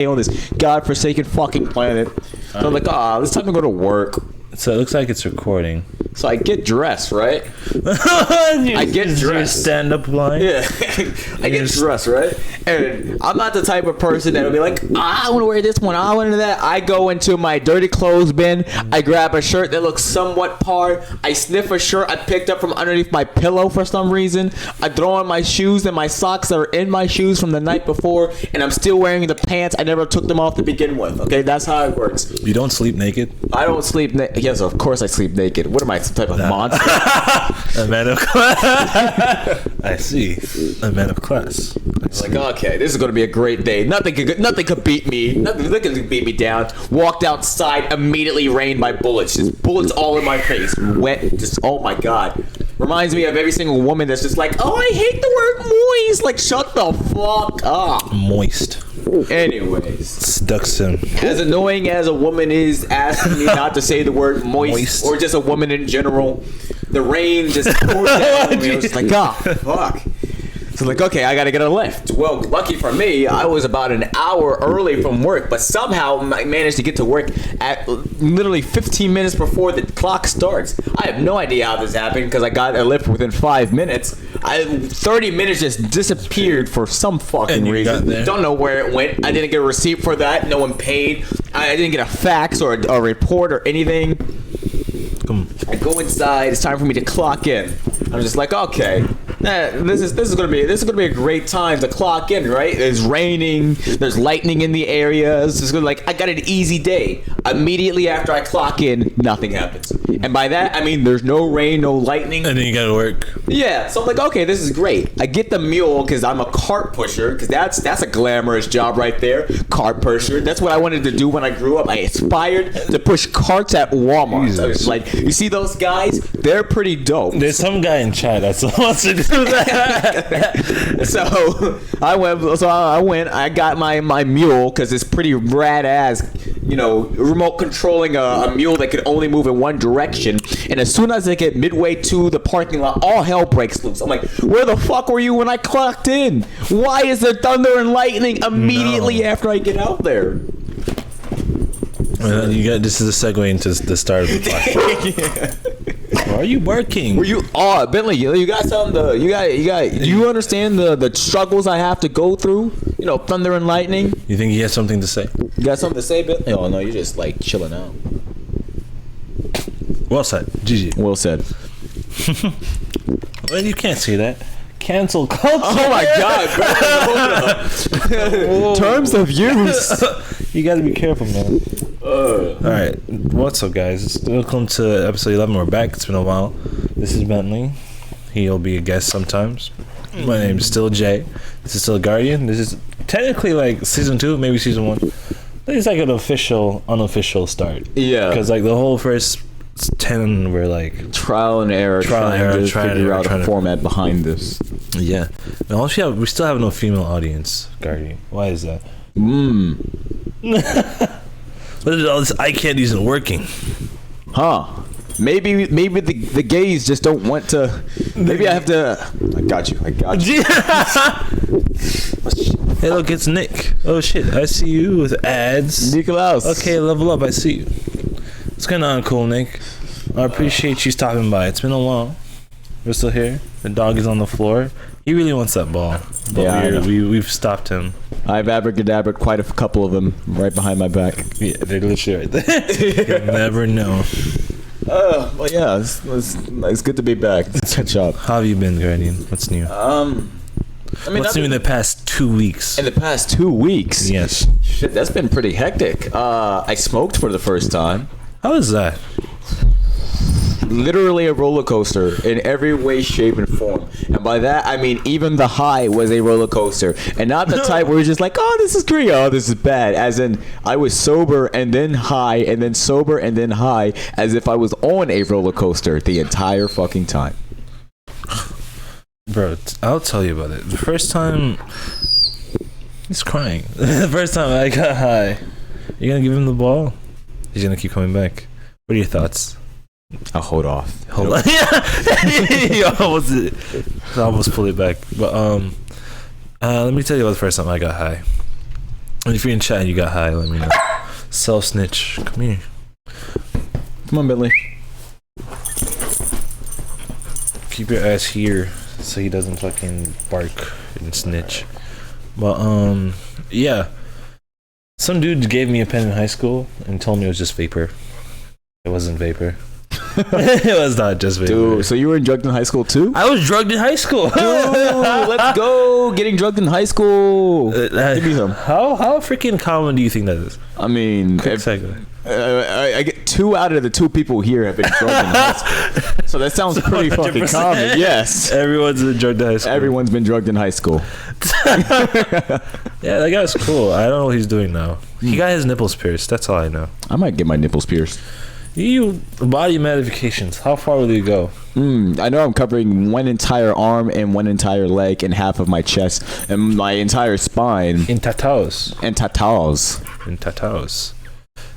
on this godforsaken fucking planet. So I'm like, it's time to go to work. So it looks like it's recording. So I get dressed, right? I get dressed. Stand-up line? Yeah. I get dressed, right? And I'm not the type of person that'll be like, I want to wear this one, I want to that. I go into my dirty clothes bin. I grab a shirt that looks somewhat par. I sniff a shirt I picked up from underneath my pillow for some reason. I throw on my shoes and my socks that are in my shoes from the night before, and I'm still wearing the pants. I never took them off to begin with, okay? That's how it works. You don't sleep naked? I don't sleep naked. Yes, of course I sleep naked. What am I, some type of monster? A man of class. I see. A man of class. Like, okay, this is going to be a great day. Nothing could beat me. Nothing could beat me down. Walked outside, immediately rained by bullets. Just bullets all in my face. Wet. Just, oh my God. Reminds me of every single woman that's just like, oh, I hate the word moist. Like, shut the fuck up. Moist. Anyways. Seduction. As annoying as a woman is asking me not to say the word moist. Or just a woman in general, the rain just poured down on me. I was just like, fuck. So like, okay, I gotta get a lift. Well, lucky for me, I was about an hour early from work, but somehow I managed to get to work at literally 15 minutes before the clock starts. I have no idea how this happened because I got a lift within 5 minutes. 30 minutes just disappeared for some fucking reason. Don't know where it went. I didn't get a receipt for that. No one paid. I didn't get a fax or a report or anything. I go inside. It's time for me to clock in. I'm just like, okay, this is gonna be a great time to clock in, right? It's raining. There's lightning in the area. It's just like I got an easy day. Immediately after I clock in, nothing happens, and by that I mean there's no rain, no lightning, and then you gotta work. Yeah, so I'm like, okay, this is great. I get the mule because I'm a cart pusher, because that's a glamorous job right there. Cart pusher. That's what I wanted to do when I grew up. I aspired to push carts at Walmart. So it's like, you see those guys? They're pretty dope. There's some guy in chat that wants to do that. So I went. I got my mule because it's pretty rad ass. You know, remote controlling a mule that could only move in one direction. And as soon as I get midway to the parking lot, all hell breaks loose. I'm like, where the fuck were you when I clocked in? Why is there thunder and lightning immediately after I get out there? This is a segue into the start of the podcast. Why are you barking? Were you Bentley? You got something? Do you understand the struggles I have to go through? You know, thunder and lightning. You think he has something to say? You got something to say, Bentley? Oh no, you're just like chilling out. Well said, GG. Well said. Well, you can't say that. Cancel culture. Oh my God, bro. Terms of use. You gotta be careful, man. Alright, what's up, guys? Welcome to episode 11. We're back. It's been a while. This is Bentley. He'll be a guest sometimes. My name's still Jay. This is still Guardian. This is technically like season 2, maybe season 1. It's like an unofficial start. Yeah. Because like the whole first 10 were like trial and error, trying to figure out a format behind this. Yeah. We still have no female audience, Guardian. Why is that? What is all this eye candy isn't working? Huh. Maybe the gays just don't want to. Maybe I have to. I got you. Hey, look, it's Nick. Oh shit, I see you with ads. Nikolaus. Okay, level up. I see you. What's going on, cool Nick? I appreciate you stopping by. It's been a while. We're still here. The dog is on the floor. He really wants that ball. But yeah, we've stopped him. I've abracadabraed quite a couple of them right behind my back. Yeah, they're literally right there. You never know. Well, yeah, it's good to be back. Let's catch up. How have you been, Guardian? What's new? What's new in the past 2 weeks? In the past 2 weeks? Yes. Shit, that's been pretty hectic. I smoked for the first time. How is that? Literally a roller coaster in every way, shape, and form. And by that, I mean even the high was a roller coaster. And not the type where you're just like, oh, this is great, oh, this is bad. As in, I was sober and then high and then sober and then high, as if I was on a roller coaster the entire fucking time. Bro, I'll tell you about it. The first time... He's crying. The first time I got high. You gonna give him the ball? He's gonna keep coming back. What are your thoughts? I'll hold off. Hold on. You almost pulled it back. But let me tell you about the first time I got high. And if you're in chat and you got high, let me know. Self snitch, come here. Come on, Bentley. Keep your ass here so he doesn't fucking bark and snitch. But yeah. Some dude gave me a pen in high school and told me it was just vapor. It wasn't vapor. It was not just vapor. Dude, so you were drugged in high school too? I was drugged in high school. Dude, let's go. Getting drugged in high school. Give me some. How freaking common do you think that is? I mean, Quick segue. I get 2 out of the 2 people here have been drugged in high school. So that sounds pretty fucking 100%. common. Yes. Everyone's been drugged in high school. Everyone's been drugged in high school. Yeah, that guy's cool. I don't know what he's doing now. He got his nipples pierced. That's all I know. I might get my nipples pierced. You body modifications. How far will you go? I know I'm covering 1 entire arm and 1 entire leg and half of my chest and my entire spine. In tattoos. And tattoos. In tattoos.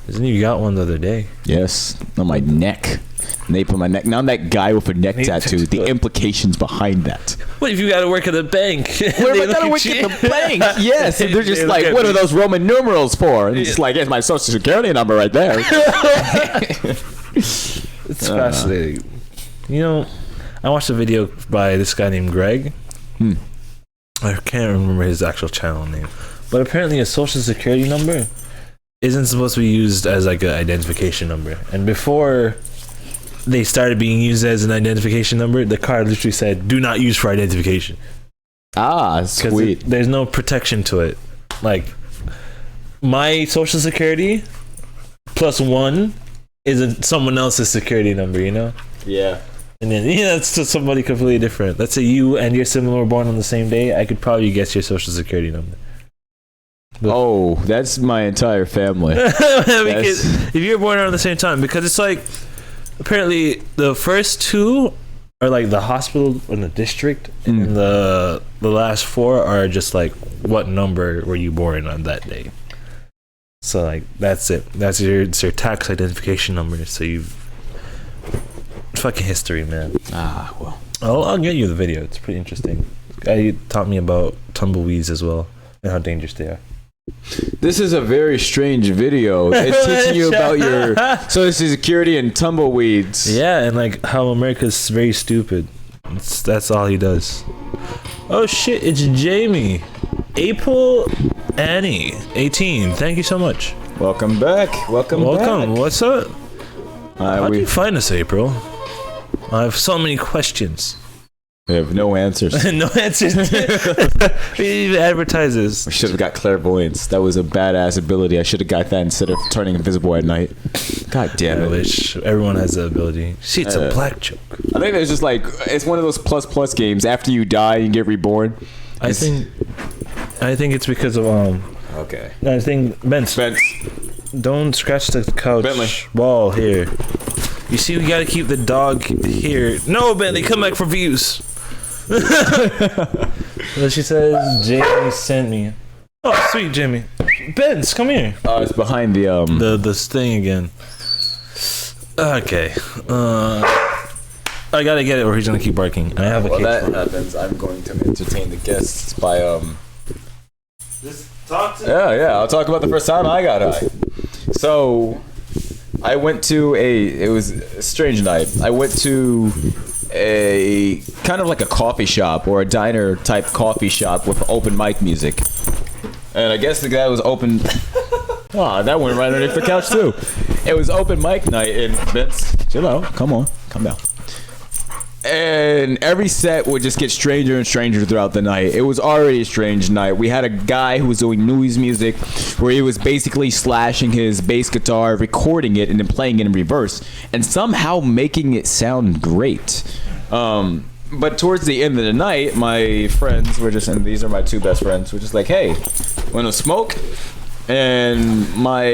Isn't you got one the other day? Yes, on my neck. Nape on my neck. Now I'm that guy with a neck tattoo. The implications behind that. What if you got to work at the bank? What if I gotta work at the bank? Yes, and they're just like, what are those Roman numerals for? And it's like, it's my social security number right there. It's fascinating. You know, I watched a video by this guy named Greg. I can't remember his actual channel name, but apparently a social security number isn't supposed to be used as like an identification number. And before they started being used as an identification number, the card literally said, "Do not use for identification." Ah, sweet. There's no protection to it. Like, my social security plus 1 is someone else's security number, you know? Yeah. And then, that's to somebody completely different. Let's say you and your sibling were born on the same day. I could probably guess your social security number. Oh, that's my entire family. Because if you're born around the same time, because it's like, apparently the first 2 are like the hospital in the district, and the last 4 are just like what number were you born on that day. So like that's it. It's your tax identification number. So you've fucking history, man. Ah, well. I'll get you the video. It's pretty interesting. Guy taught me about tumbleweeds as well and how dangerous they are. This is a very strange video. It's teaching you about your social security and tumbleweeds. Yeah, and like how America's very stupid. That's all he does. Oh shit, it's Jamie. April Annie, 18. Thank you so much. Welcome back. Welcome. What's up? How do we you find us, April? I have so many questions. We have no answers. No answers. He advertises. We should have got clairvoyance. That was a badass ability. I should have got that instead of turning invisible at night. God damn it. I wish everyone has that ability. See, it's a black joke. I think it's just like, it's one of those plus games. After you die, you get reborn. I think it's because of Okay. I think Benz. Don't scratch the couch Bentley. wall here. You see, we gotta keep the dog here. No, Bentley, come back for views. But she says Jamie sent me. Oh, sweet Jamie. Benz, come here. Oh, it's behind the This thing again. Okay. I gotta get it, or he's gonna keep barking. I have a case. That happens. I'm going to entertain the guests by Just talk to. Yeah. I'll talk about the first time I got high. So, I went to it was a strange night. I went to a kind of like a coffee shop or a diner type coffee shop with open mic music. And I guess the guy was open. Oh, that went right underneath the couch too. It was open mic night in Vince. Chill out. Come on. Come down. And every set would just get stranger and stranger throughout the night. It was already a strange night. We had a guy who was doing noise music where he was basically slashing his bass guitar, recording it, and then playing it in reverse, and somehow making it sound great. But towards the end of the night, my friends were just, and these are my 2 best friends, were just like, hey, wanna smoke? And my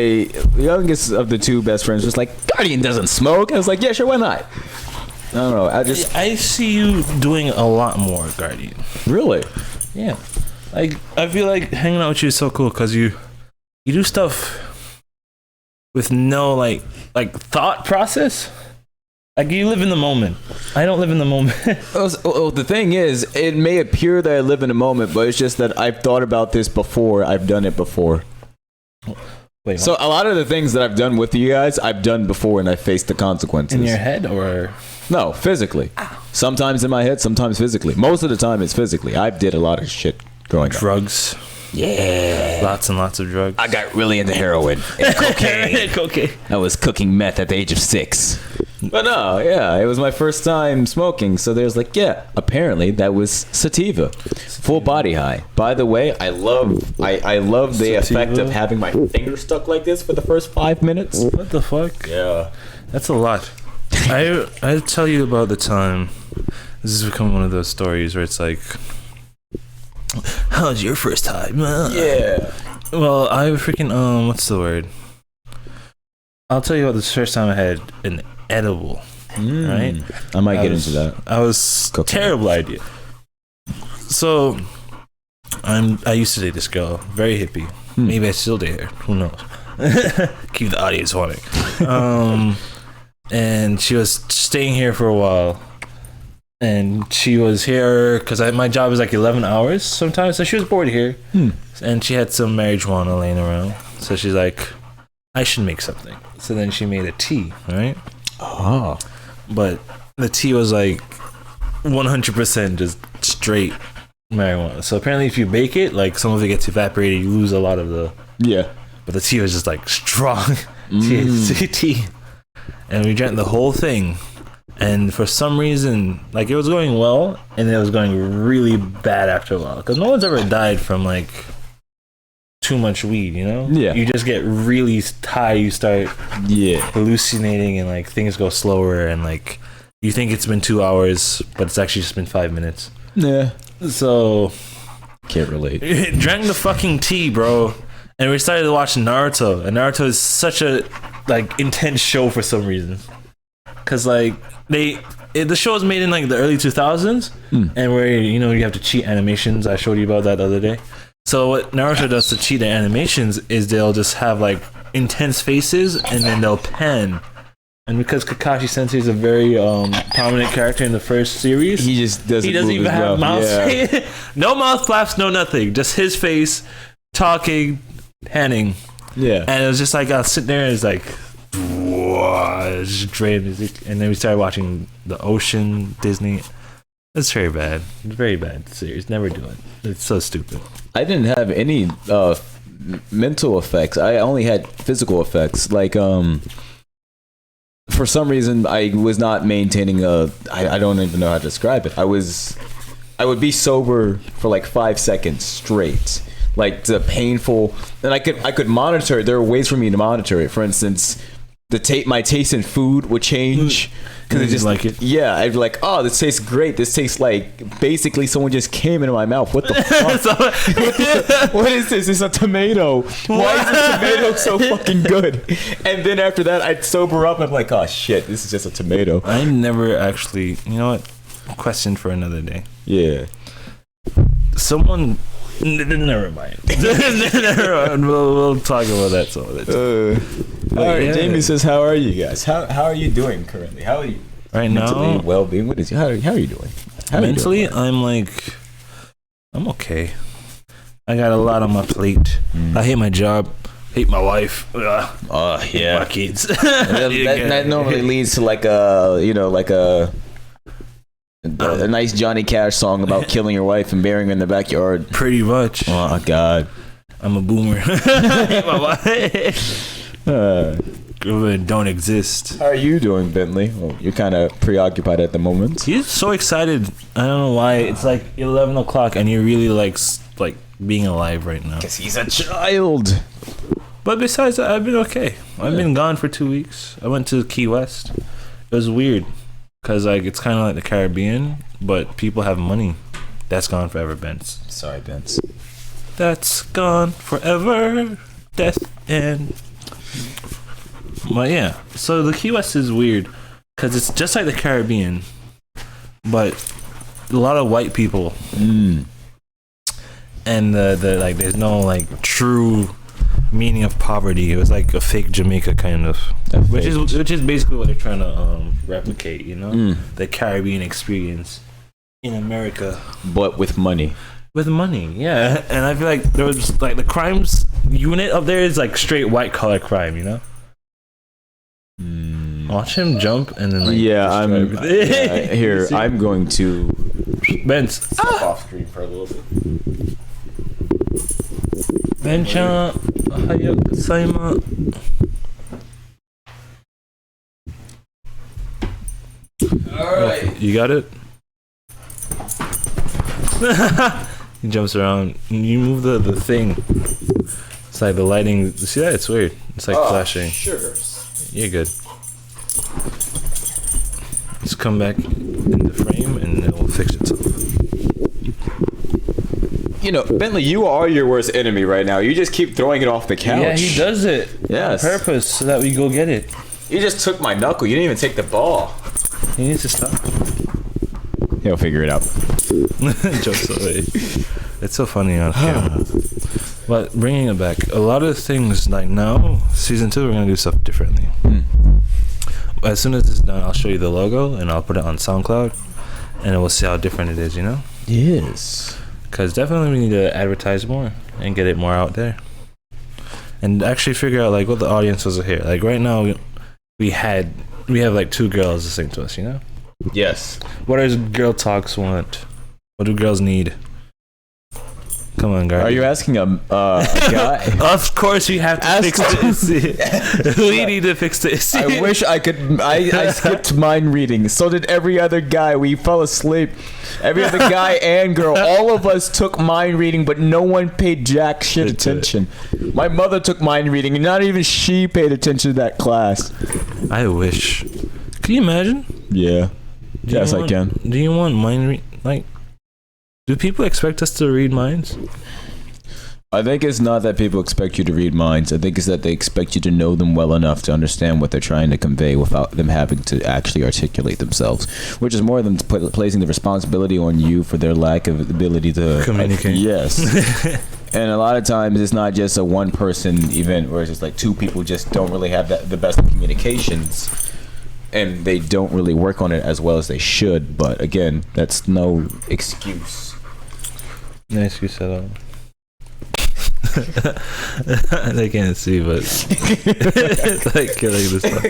youngest of the 2 best friends was like, Guardian doesn't smoke. I was like, yeah, sure, why not? I don't know. I see you doing a lot more, Guardian. Really? Yeah. I feel like hanging out with you is so cool because you do stuff with no like thought process. Like, you live in the moment. I don't live in the moment. Well, the thing is, it may appear that I live in a moment, but it's just that I've thought about this before. I've done it before. Wait, So a lot of the things that I've done with you guys, I've done before, and I faced the consequences. in your head or? No, physically. Sometimes in my head, sometimes physically. Most of the time, it's physically. I did a lot of shit growing up. Drugs. Yeah. Lots and lots of drugs. I got really into heroin and cocaine. Cocaine. I was cooking meth at the age of 6. But no, yeah, it was my first time smoking. So there's like, yeah, apparently that was sativa. Full body high. By the way, I love the effect of having my finger stuck like this for the first 5 minutes. What the fuck? Yeah. That's a lot. I tell you about the time. This has become one of those stories where it's like, how's your first time? Yeah. Well, I freaking what's the word? I'll tell you about the first time I had an edible. Right? I might get into that. I was Cocaine. terrible idea. So I used to date this girl, very hippie. Maybe I still date her. Who knows? Keep the audience wanting. And she was staying here for a while. And she was here because my job is like 11 hours sometimes. So she was bored here. And she had some marijuana laying around. So she's like, I should make something. So then she made a tea, right? Oh. But the tea was like 100% just straight marijuana. So apparently if you bake it, like some of it gets evaporated, you lose a lot of the... Yeah. But the tea was just like strong tea. And we drank the whole thing. And for some reason, like it was going well, and it was going really bad after a while. Because no one's ever died from like too much weed, you know? Yeah. You just get really high, you start hallucinating, and like things go slower, and like you think it's been 2 hours, but it's actually just been 5 minutes. Yeah. So Can't relate. drank the fucking tea, bro. And we started watching Naruto, and Naruto is such a like intense show for some reason. Cause like the show was made in like the early 2000s, and where you have to cheat animations. I showed you about that the other day. So what Naruto does to cheat the animations is they'll just have like intense faces, and then they'll pan. And because Kakashi Sensei is a very prominent character in the first series, He just doesn't. he doesn't move even his have mouth. Yeah. No mouth flaps, no nothing. Just his face, talking, panning. Yeah. And it was just like I was sitting there and it's like, whoa, just Dre music. And then we started watching the Ocean Disney. It's very bad. It's very bad series. Never do it. It's so stupid. I didn't have any mental effects. I only had physical effects. Like for some reason I was not maintaining I don't even know how to describe it. I would be sober for like 5 seconds straight. Like the painful, and I could monitor it. There are ways for me to monitor it. For instance, my taste in food would change because You just like it. Yeah, I'd be like, oh, this tastes great. This tastes like basically someone just came into my mouth. What the fuck? What is this? It's a tomato. Why is this tomato so fucking good? And then after that, I'd sober up and I'm like, oh shit, this is just a tomato. I never actually, you know what? Question for another day. Yeah. Someone. Never mind. Never mind. We'll talk about that some other time. All right, yeah. Jamie says, "How are you guys? How are you doing currently? How are you Right mentally now, well-being? What is how are you doing? How are you mentally, doing? I'm okay. I got a lot on my plate. I hate my job. Hate my wife. Ugh, Oh hate my kids. that normally leads to like a nice Johnny Cash song about killing your wife and burying her in the backyard. Pretty much. Oh God, I'm a boomer. Hate my wife. Don't exist. How are you doing, Bentley? Well, you're kind of preoccupied at the moment. He's so excited. I don't know why. It's like 11 o'clock and he really likes like being alive right now. Because he's a child. But besides that, I've been okay. I've been gone for 2 weeks. I went to Key West. It was weird because like it's kind of like the Caribbean, but people have money. That's gone forever, Benz. Sorry, Benz. That's gone forever. Death and... But yeah, so the Key West is weird because it's just like the Caribbean, but a lot of white people, and the like there's no like true meaning of poverty. It was like a fake Jamaica kind of, which is basically what they're trying to replicate. You know, the Caribbean experience in America, but with money. with money. Yeah, and I feel like there was like the crimes unit up there is like straight white collar crime, you know. Watch him jump and then like here. I'm going to step off screen for a little bit. Bencha Hayek Saima. Alright. You got it? He jumps around. You move the thing. It's like the lighting. See that? It's weird. It's like flashing. Sugars. You're good. Just come back in the frame and it will fix itself. You know, Bentley, you are your worst enemy right now. You just keep throwing it off the couch. Yeah, he does it. Yes. On purpose so that we go get it. You just took my knuckle. You didn't even take the ball. He needs to stop. He'll figure it out. Jokes away. It's so funny on camera. But bringing it back, a lot of things like now, season 2, we're gonna do stuff differently. As soon as it's done, I'll show you the logo and I'll put it on SoundCloud, and we'll see how different it is. You know? Yes. Because definitely we need to advertise more and get it more out there, and actually figure out like what the audience was here. Like right now, we have like 2 girls listening to us. You know? Yes. What does girl talks want? What do girls need? Come on, guys. Are you asking a guy? Of course, you have to fix the issue. We need to fix the issue. I wish I could. I skipped mind reading. So did every other guy. We fell asleep. Every other guy and girl. All of us took mind reading, but no one paid jack shit attention. My mother took mind reading, and not even she paid attention to that class. I wish. Can you imagine? Yeah. Yes, I can. Do you want mind read? Like, do people expect us to read minds? I think it's not that people expect you to read minds. I think it's that they expect you to know them well enough to understand what they're trying to convey without them having to actually articulate themselves, which is more than placing the responsibility on you for their lack of ability to communicate. Yes. And a lot of times it's not just a one-person event where it's just like 2 people just don't really have the best communications, and they don't really work on it as well as they should. But again, that's no excuse. No excuse at all. They can't see, but it's like killing this stuff.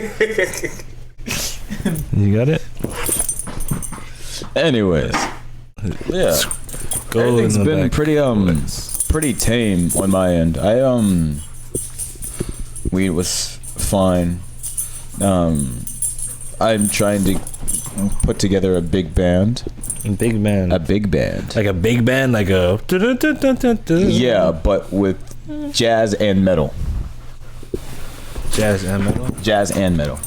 You got it? Anyways, yeah, everything's been pretty tame on my end. Weed was fine. I'm trying to put together a big band. A big band. A big band. Like a big band, like a. Yeah, but with jazz and metal. Jazz and metal? Jazz and metal.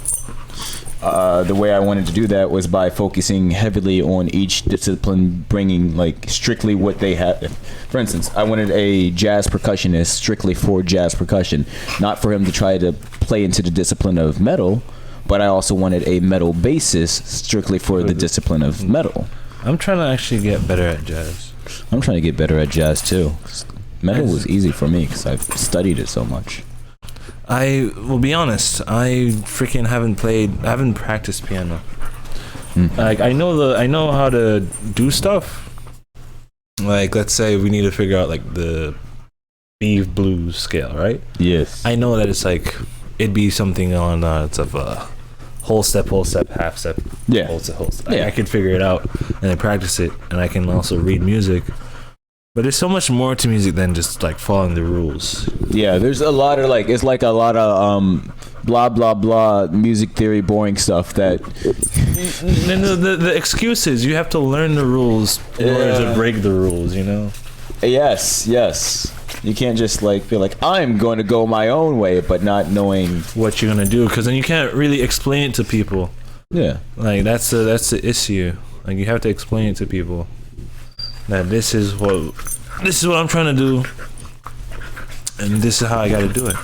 The way I wanted to do that was by focusing heavily on each discipline, bringing like strictly what they have. For instance, I wanted a jazz percussionist strictly for jazz percussion, not for him to try to play into the discipline of metal, but I also wanted a metal bassist strictly for the discipline of metal. I'm trying to actually get better at jazz. I'm trying to get better at jazz too. Metal was easy for me because I've studied it so much. I will be honest, I freaking haven't practiced piano. Like I know how to do stuff. Like let's say we need to figure out like the B blues scale, right? Yes. I know that it's like it'd be something on it's of a whole step, half step, yeah, whole step. I could figure it out and then practice it, and I can also read music. But there's so much more to music than just like following the rules. Yeah, there's a lot of like, it's like a lot of blah blah blah music theory boring stuff that the excuses. You have to learn the rules in order to break the rules, you know? Yes. You can't just like be like, I'm going to go my own way, but not knowing what you're gonna do, because then you can't really explain it to people. Yeah, like that's the issue. Like you have to explain it to people that this is what I'm trying to do, and this is how I got to do it.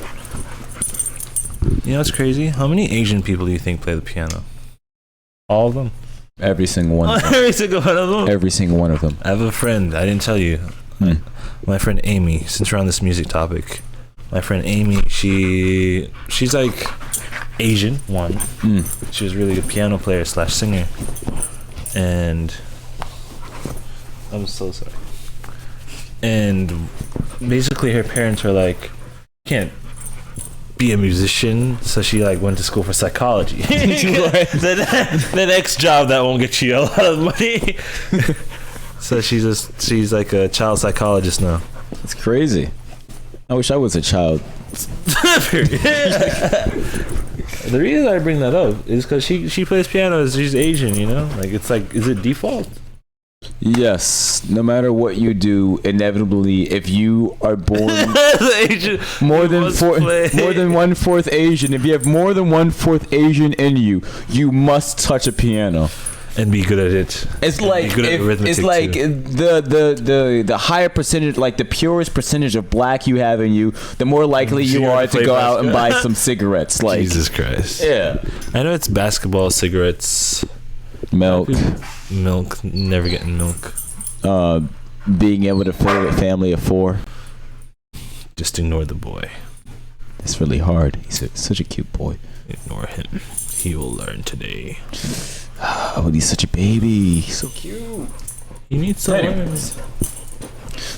You know, it's crazy. How many Asian people do you think play the piano? All of them. Every single one. Of them. Every single one of them. Every single one of them. I have a friend. I didn't tell you. My friend Amy. Since we're on this music topic, my friend Amy. She's like Asian. She was really a piano player / singer, and I'm so sorry. and basically her parents were like, "You can't be a musician," so she like went to school for psychology. the next job that won't get you a lot of money. So she's like a child psychologist now. It's crazy. I wish I was a child. The reason I bring that up is because she plays piano. She's Asian, you know. Like it's like, is it default? Yes, no matter what you do, inevitably, if you are born Asian, more than 1/4 Asian, if you have more than 1/4 Asian in you, you must touch a piano and be good at it. It's like the higher percentage, like the purest percentage of black you have in you, the more likely you are to go out and buy some cigarettes. Like Jesus Christ. Yeah, I know it's basketball, cigarettes, milk, never getting milk. Being able to feed a family of 4. Just ignore the boy. It's really hard. He's such a cute boy. Ignore him. He will learn today. Oh, he's such a baby. He's so cute. He needs to learn.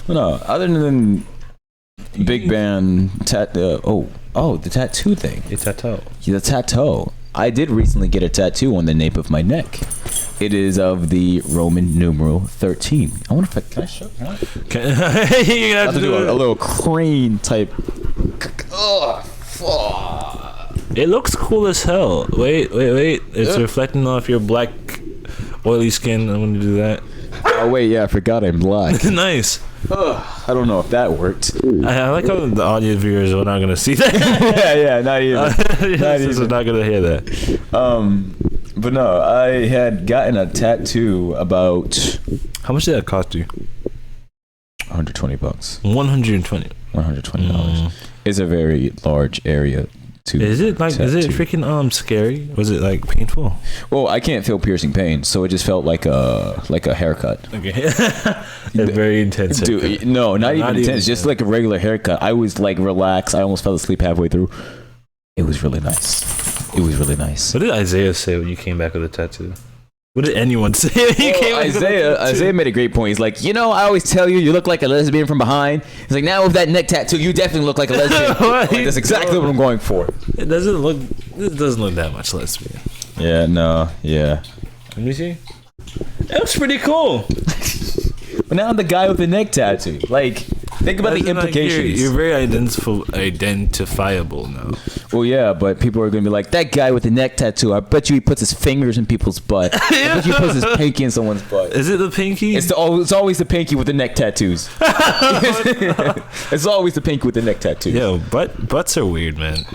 No, other than big band the tattoo thing. It's tattoo. Yeah, the tattoo. I did recently get a tattoo on the nape of my neck. It is of the Roman numeral 13. I wonder if can I show? You're gonna have to do a little crane type. Oh, it looks cool as hell. Wait. It's reflecting off your black, oily skin. I'm gonna do that. Oh wait, yeah, I forgot I'm black. Nice. I don't know if that worked. I like how the audio viewers are not gonna see that. yeah, not even. Not gonna hear that. But no, I had gotten a tattoo about. How much did that cost you? $120. $120. $120. It's a very large area. Is it freaking scary? Was it like painful? Well, I can't feel piercing pain, so it just felt like a haircut. Okay. A very intense haircut. Dude, no, not even intense, just like a regular haircut. I was like relaxed. I almost fell asleep halfway through. It was really nice. What did Isaiah say when you came back with a tattoo? What did anyone say when you came back with a tattoo? Isaiah made a great point. He's like, I always tell you look like a lesbian from behind. He's like, now with that neck tattoo, you definitely look like a lesbian. Like, that's exactly what I'm going for. It doesn't look that much lesbian. Yeah, no, yeah. Let me see. That looks pretty cool. But now I'm the guy with the neck tattoo. Like, think about the implications. Like you're very identifiable now. Well, yeah, but people are going to be like, that guy with the neck tattoo, I bet you he puts his fingers in people's butt. I bet you he puts his pinky in someone's butt. Is it the pinky? It's always the pinky with the neck tattoos. It's always the pinky with the neck tattoos. Yo, butts are weird, man.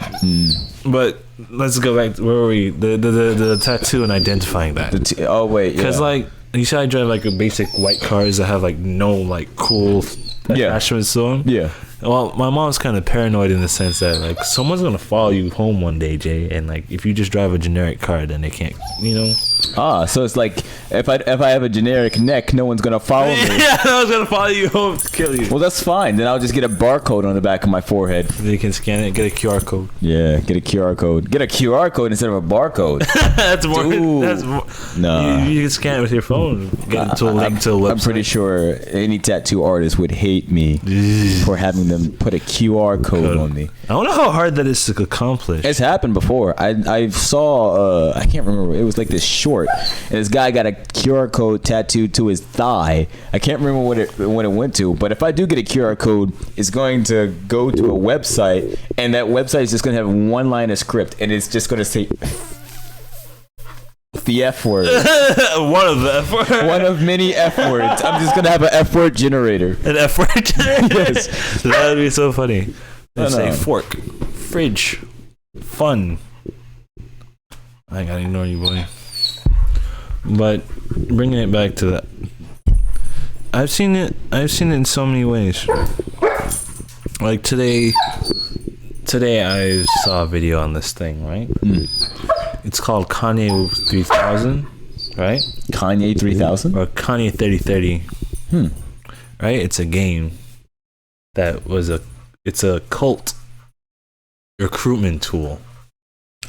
But let's go back to where were we? The tattoo and identifying that. Because like, you said I drive like a basic white cars that have like no like cool attachments to them. Yeah. Well, my mom's kind of paranoid in the sense that like someone's gonna follow you home one day, Jay, and like if you just drive a generic car, then they can't, So it's like if I have a generic neck, no one's gonna follow me. Yeah, no one's gonna follow you home to kill you. Well, that's fine. Then I'll just get a barcode on the back of my forehead. They can scan it, get a QR code. Yeah, get a QR code. Get a QR code instead of a barcode. That's more. No. You can scan it with your phone. Get it to a link to a website. I'm pretty sure any tattoo artist would hate me for having them put a QR code on me. I don't know how hard that is to accomplish. It's happened before. I saw I can't remember. It was like this short, and this guy got a QR code tattooed to his thigh. I can't remember what it went to, but if I do get a QR code, it's going to go to a website, and that website is just going to have one line of script, and it's just going to say the F word. One of the F words. One of many F words. I'm just gonna have an F word generator. An F word generator? Yes. That would be so funny. Let's say fork, fridge, fun. I gotta ignore you, boy. But bringing it back to that, I've seen it in so many ways. Like today I saw a video on this thing, right? It's called Kanye 3000, right? Kanye 3000? Or Kanye 3030. Right? It's a game it's a cult recruitment tool.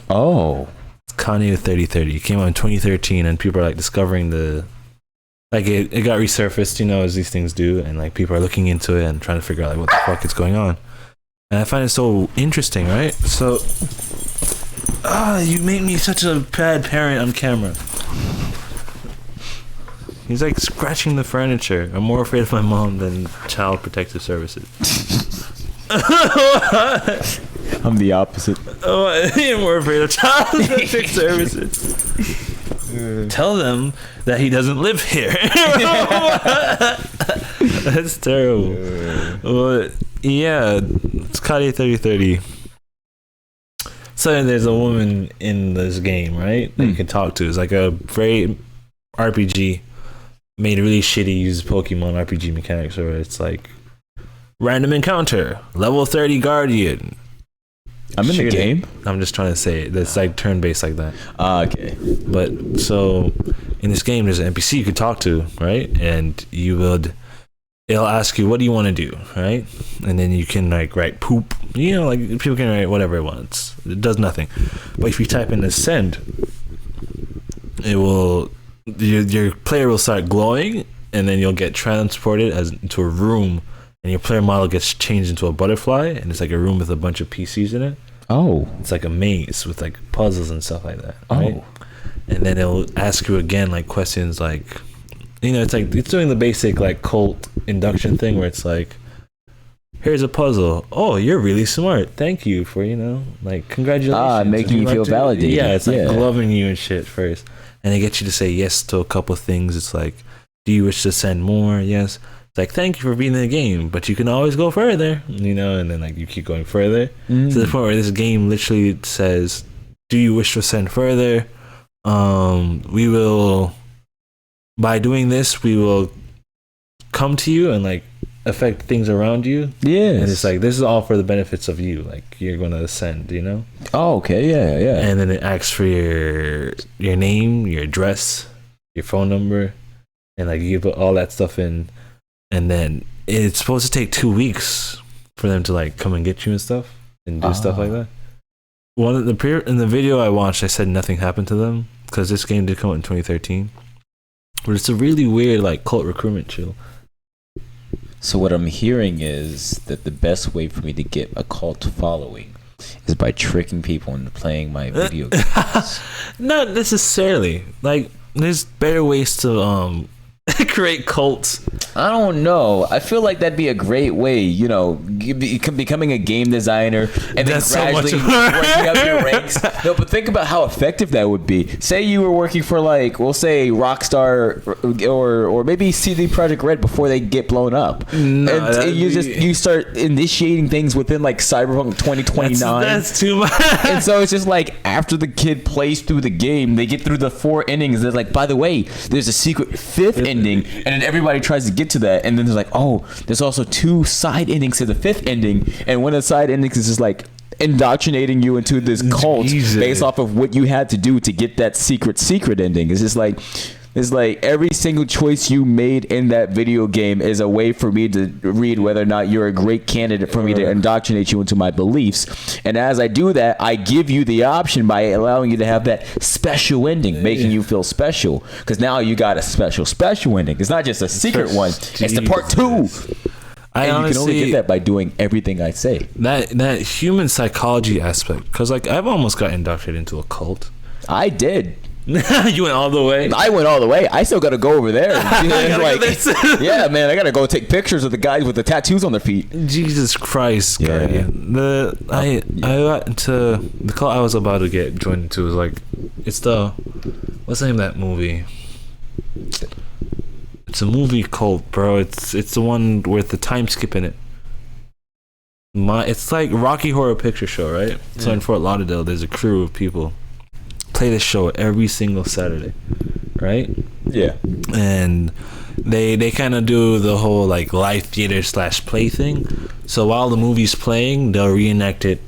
Oh. It's Kanye 3030. It came out in 2013 and people are like discovering the like it got resurfaced, as these things do, and like people are looking into it and trying to figure out like what the fuck is going on. And I find it so interesting, right? So, you make me such a bad parent on camera. He's like scratching the furniture. I'm more afraid of my mom than Child Protective Services. I'm the opposite. Oh, I'm more afraid of Child Protective Services. Tell them that he doesn't live here. That's terrible. Well, yeah, it's Kanye 3030. So there's a woman in this game, right? That you can talk to. It's like a very RPG made really shitty, uses Pokemon RPG mechanics, where it's like random encounter, level 30 guardian. I'm in the game. I'm just trying to say it. That's like turn-based like that. Okay. But so in this game, there's an NPC you could talk to, right? And it'll ask you, what do you want to do, right? And then you can like write poop. Like people can write whatever it wants. It does nothing. But if you type in send, it will, your player will start glowing, and then you'll get transported into a room, and your player model gets changed into a butterfly, and it's like a room with a bunch of PCs in it. Oh. It's like a maze with like puzzles and stuff like that. Right? Oh. And then it'll ask you again like questions like, it's like it's doing the basic like cult induction thing where it's like, here's a puzzle. Oh, you're really smart. Thank you for like congratulations. Making you feel validated. Yeah, it's like loving you and shit first, and they get you to say yes to a couple things. It's like, do you wish to send more? Yes. It's like, thank you for being in the game, but you can always go further. And then like you keep going further to the point where this game literally says, do you wish to send further? We will. By doing this, we will come to you and like affect things around you. Yeah. And it's like, this is all for the benefits of you. Like you're going to ascend, Oh, okay. Yeah, yeah. And then it asks for your name, your address, your phone number, and like you put all that stuff in. And then it's supposed to take 2 weeks for them to like come and get you and stuff and do stuff like that. In the video I watched, I said nothing happened to them because this game did come out in 2013. But it's a really weird like cult recruitment chill. So what I'm hearing is that the best way for me to get a cult following is by tricking people into playing my video games. Not necessarily. Like there's better ways to create cults. I don't know. I feel like that'd be a great way, becoming a game designer and then gradually working up your ranks. No, but think about how effective that would be. Say you were working for like, we'll say Rockstar or maybe CD Projekt Red before they get blown up. No, and you start initiating things within like Cyberpunk 2029. That's too much. And so it's just like after the kid plays through the game, they get through the 4 endings. They're like, by the way, there's a secret 5th ending, and then everybody tries to get to that, and then there's like, oh, there's also 2 side endings to the 5th ending, and one of the side endings is just like indoctrinating you into this cult based off of what you had to do to get that secret ending. It's like every single choice you made in that video game is a way for me to read whether or not you're a great candidate for me to indoctrinate you into my beliefs. And as I do that, I give you the option by allowing you to have that special ending, making you feel special. Because now you got a special ending. It's not just a secret one. It's the part 2. And you can only get that by doing everything I say. That human psychology aspect. Because like I've almost got indoctrinated into a cult. I did. You went all the way? I went all the way. I still got to go over there. Yeah, man, I got to go take pictures of the guys with the tattoos on their feet. Jesus Christ, Guardian. I got into the cult I was about to get joined into was like, it's what's the name of that movie? It's a movie cult, bro. It's the one with the time skip in it. It's like Rocky Horror Picture Show, right? Yeah. So in Fort Lauderdale, there's a crew of people play this show every single Saturday, right? Yeah. And they kind of do the whole like live theater / play thing. So while the movie's playing, they'll reenact it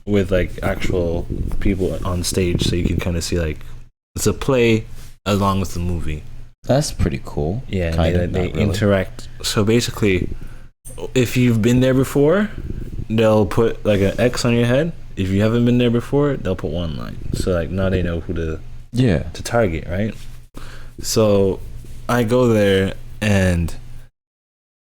with like actual people on stage, so you can kind of see like it's a play along with the movie. That's pretty cool. Yeah, they interact. So basically, if you've been there before, they'll put like an X on your head. If you haven't been there before, they'll put 1 line. So like now they know who to target, right? So I go there and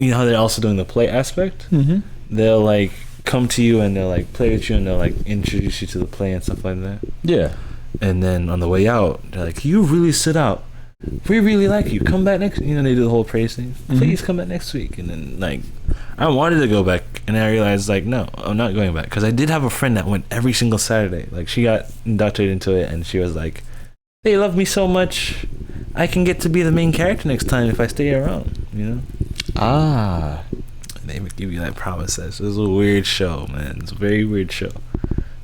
you know how they're also doing the play aspect. Mm-hmm. They'll like come to you and they'll like play with you and they'll like introduce you to the play and stuff like that. Yeah. And then on the way out, they're like, "You really stood out. We really like you. Come back next." You know, they do the whole praise thing. Please come back next week. And then like, I wanted to go back, and I realized like, no, I'm not going back because I did have a friend that went every single Saturday. Like, she got indoctrinated into it, and she was like, "They love me so much. I can get to be the main character next time if I stay around." You know? Ah. They would give you that promise. It was a weird show, man. It's a very weird show.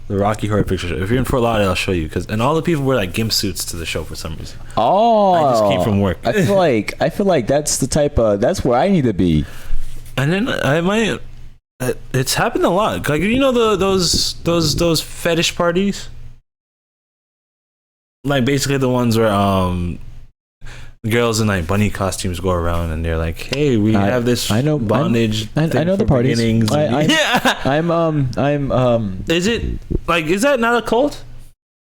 The Rocky Horror Picture Show. If you're in Fort Lauderdale, I'll show you. And all the people wear like gimp suits to the show for some reason. Oh. I just came from work. I feel like that's the type of, that's where I need to be. And then I might. It's happened a lot. Like, you know those fetish parties. Like, basically the ones where girls in like bunny costumes go around and they're like, "Hey, we have this bondage." I know the parties. Yeah. I'm Is it like, is that not a cult?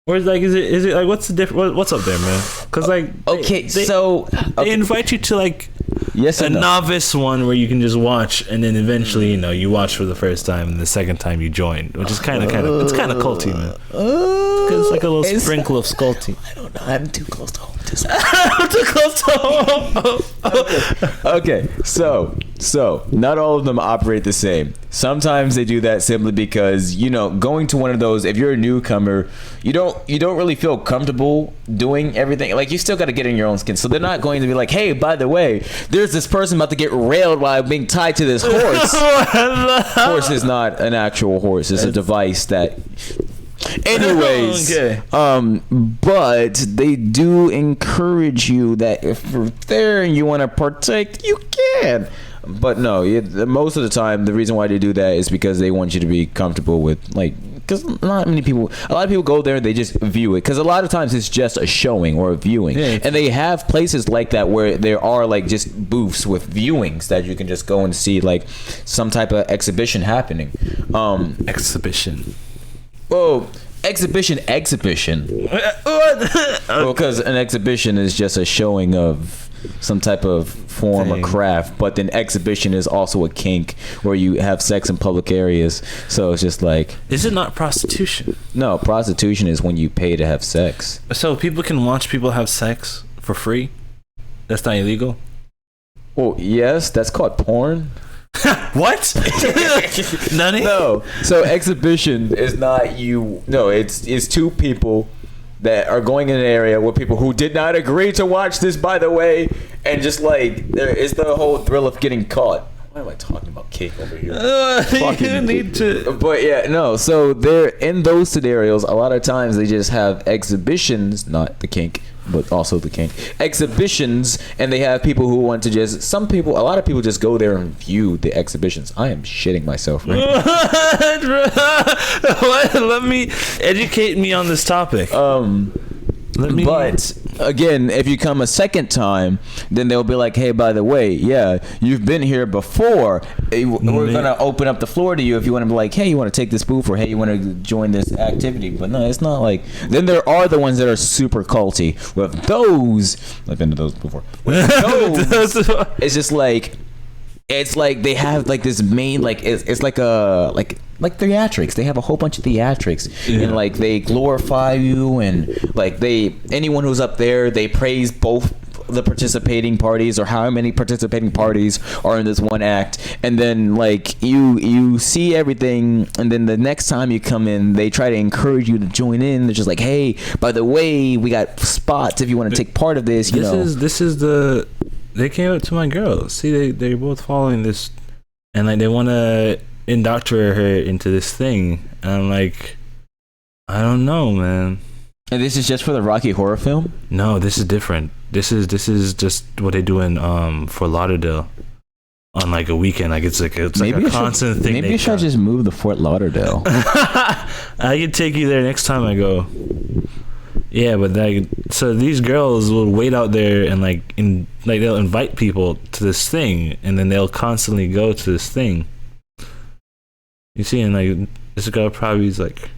Or is it like, what's the difference? What's up there, man? Because like, they invite you to like a novice one where you can just watch, and then eventually, you know, you watch for the first time, and the second time you join, which is kind of it's kind of culty, man. Because it's like a little sprinkle of sculty. I don't know. I'm too close to home. I'm too close to home. Okay, so not all of them operate the same. Sometimes they do that simply because, you know, going to one of those, if you're a newcomer, you don't really feel comfortable doing everything. Like, you still got to get in your own skin. So they're not going to be like, "Hey, by the way, there's this person about to get railed while being tied to this horse." Horse is not an actual horse. It's a device that... Anyways, okay. But they do encourage you that if you're there and you want to partake, you can. But no, most of the time, the reason why they do that is because they want you to be comfortable with, like, because a lot of people go there and they just view it. Because a lot of times it's just a showing or a viewing. Yeah. And they have places like that where there are like just booths with viewings that you can just go and see, like some type of exhibition happening. Exhibition. Oh, exhibition. Well, because an exhibition is just a showing of some type of form or craft, but then exhibition is also a kink where you have sex in public areas. So it's just like... Is it not prostitution? No, prostitution is when you pay to have sex. So people can watch people have sex for free? That's not illegal? Well, yes, that's called porn. What? Nani? No. So exhibition is not you. No, it's two people that are going in an area with people who did not agree to watch this, by the way, and just like there is the whole thrill of getting caught. Why am I talking about cake over here? You need to. But yeah, no. So they're in those scenarios. A lot of times they just have exhibitions, not the kink, but also the kink exhibitions, and they have people who want to just. A lot of people just go there and view the exhibitions. I am shitting myself right now. Let me educate me on this topic. But again, if you come a second time, then they'll be like, "Hey, by the way, yeah, you've been here before. We're gonna open up the floor to you if you want to be like, hey, you want to take this booth, or hey, you want to join this activity." But no, it's not like. Then there are the ones that are super culty. With those, I've been to those before. With those, it's just like. It's like they have like this main like it's like a like theatrics. They have a whole bunch of theatrics, and like they glorify you, and like anyone who's up there, they praise both the participating parties or how many participating parties are in this one act, and then like you see everything, and then the next time you come in, they try to encourage you to join in. They're just like, "Hey, by the way, we got spots if you want to take part of this." This is the. They came up to my girl. See, they're both following this, and like they want to indoctrinate her into this thing. And I'm like, I don't know, man. And this is just for the Rocky Horror film? No, this is different. This is just what they do in Fort Lauderdale on like a weekend. Like it's like a constant thing. Maybe you should just move to Fort Lauderdale. I can take you there next time I go. Yeah, but like, so these girls will wait out there and like they'll invite people to this thing, and then they'll constantly go to this thing. You see, and like this girl probably is like,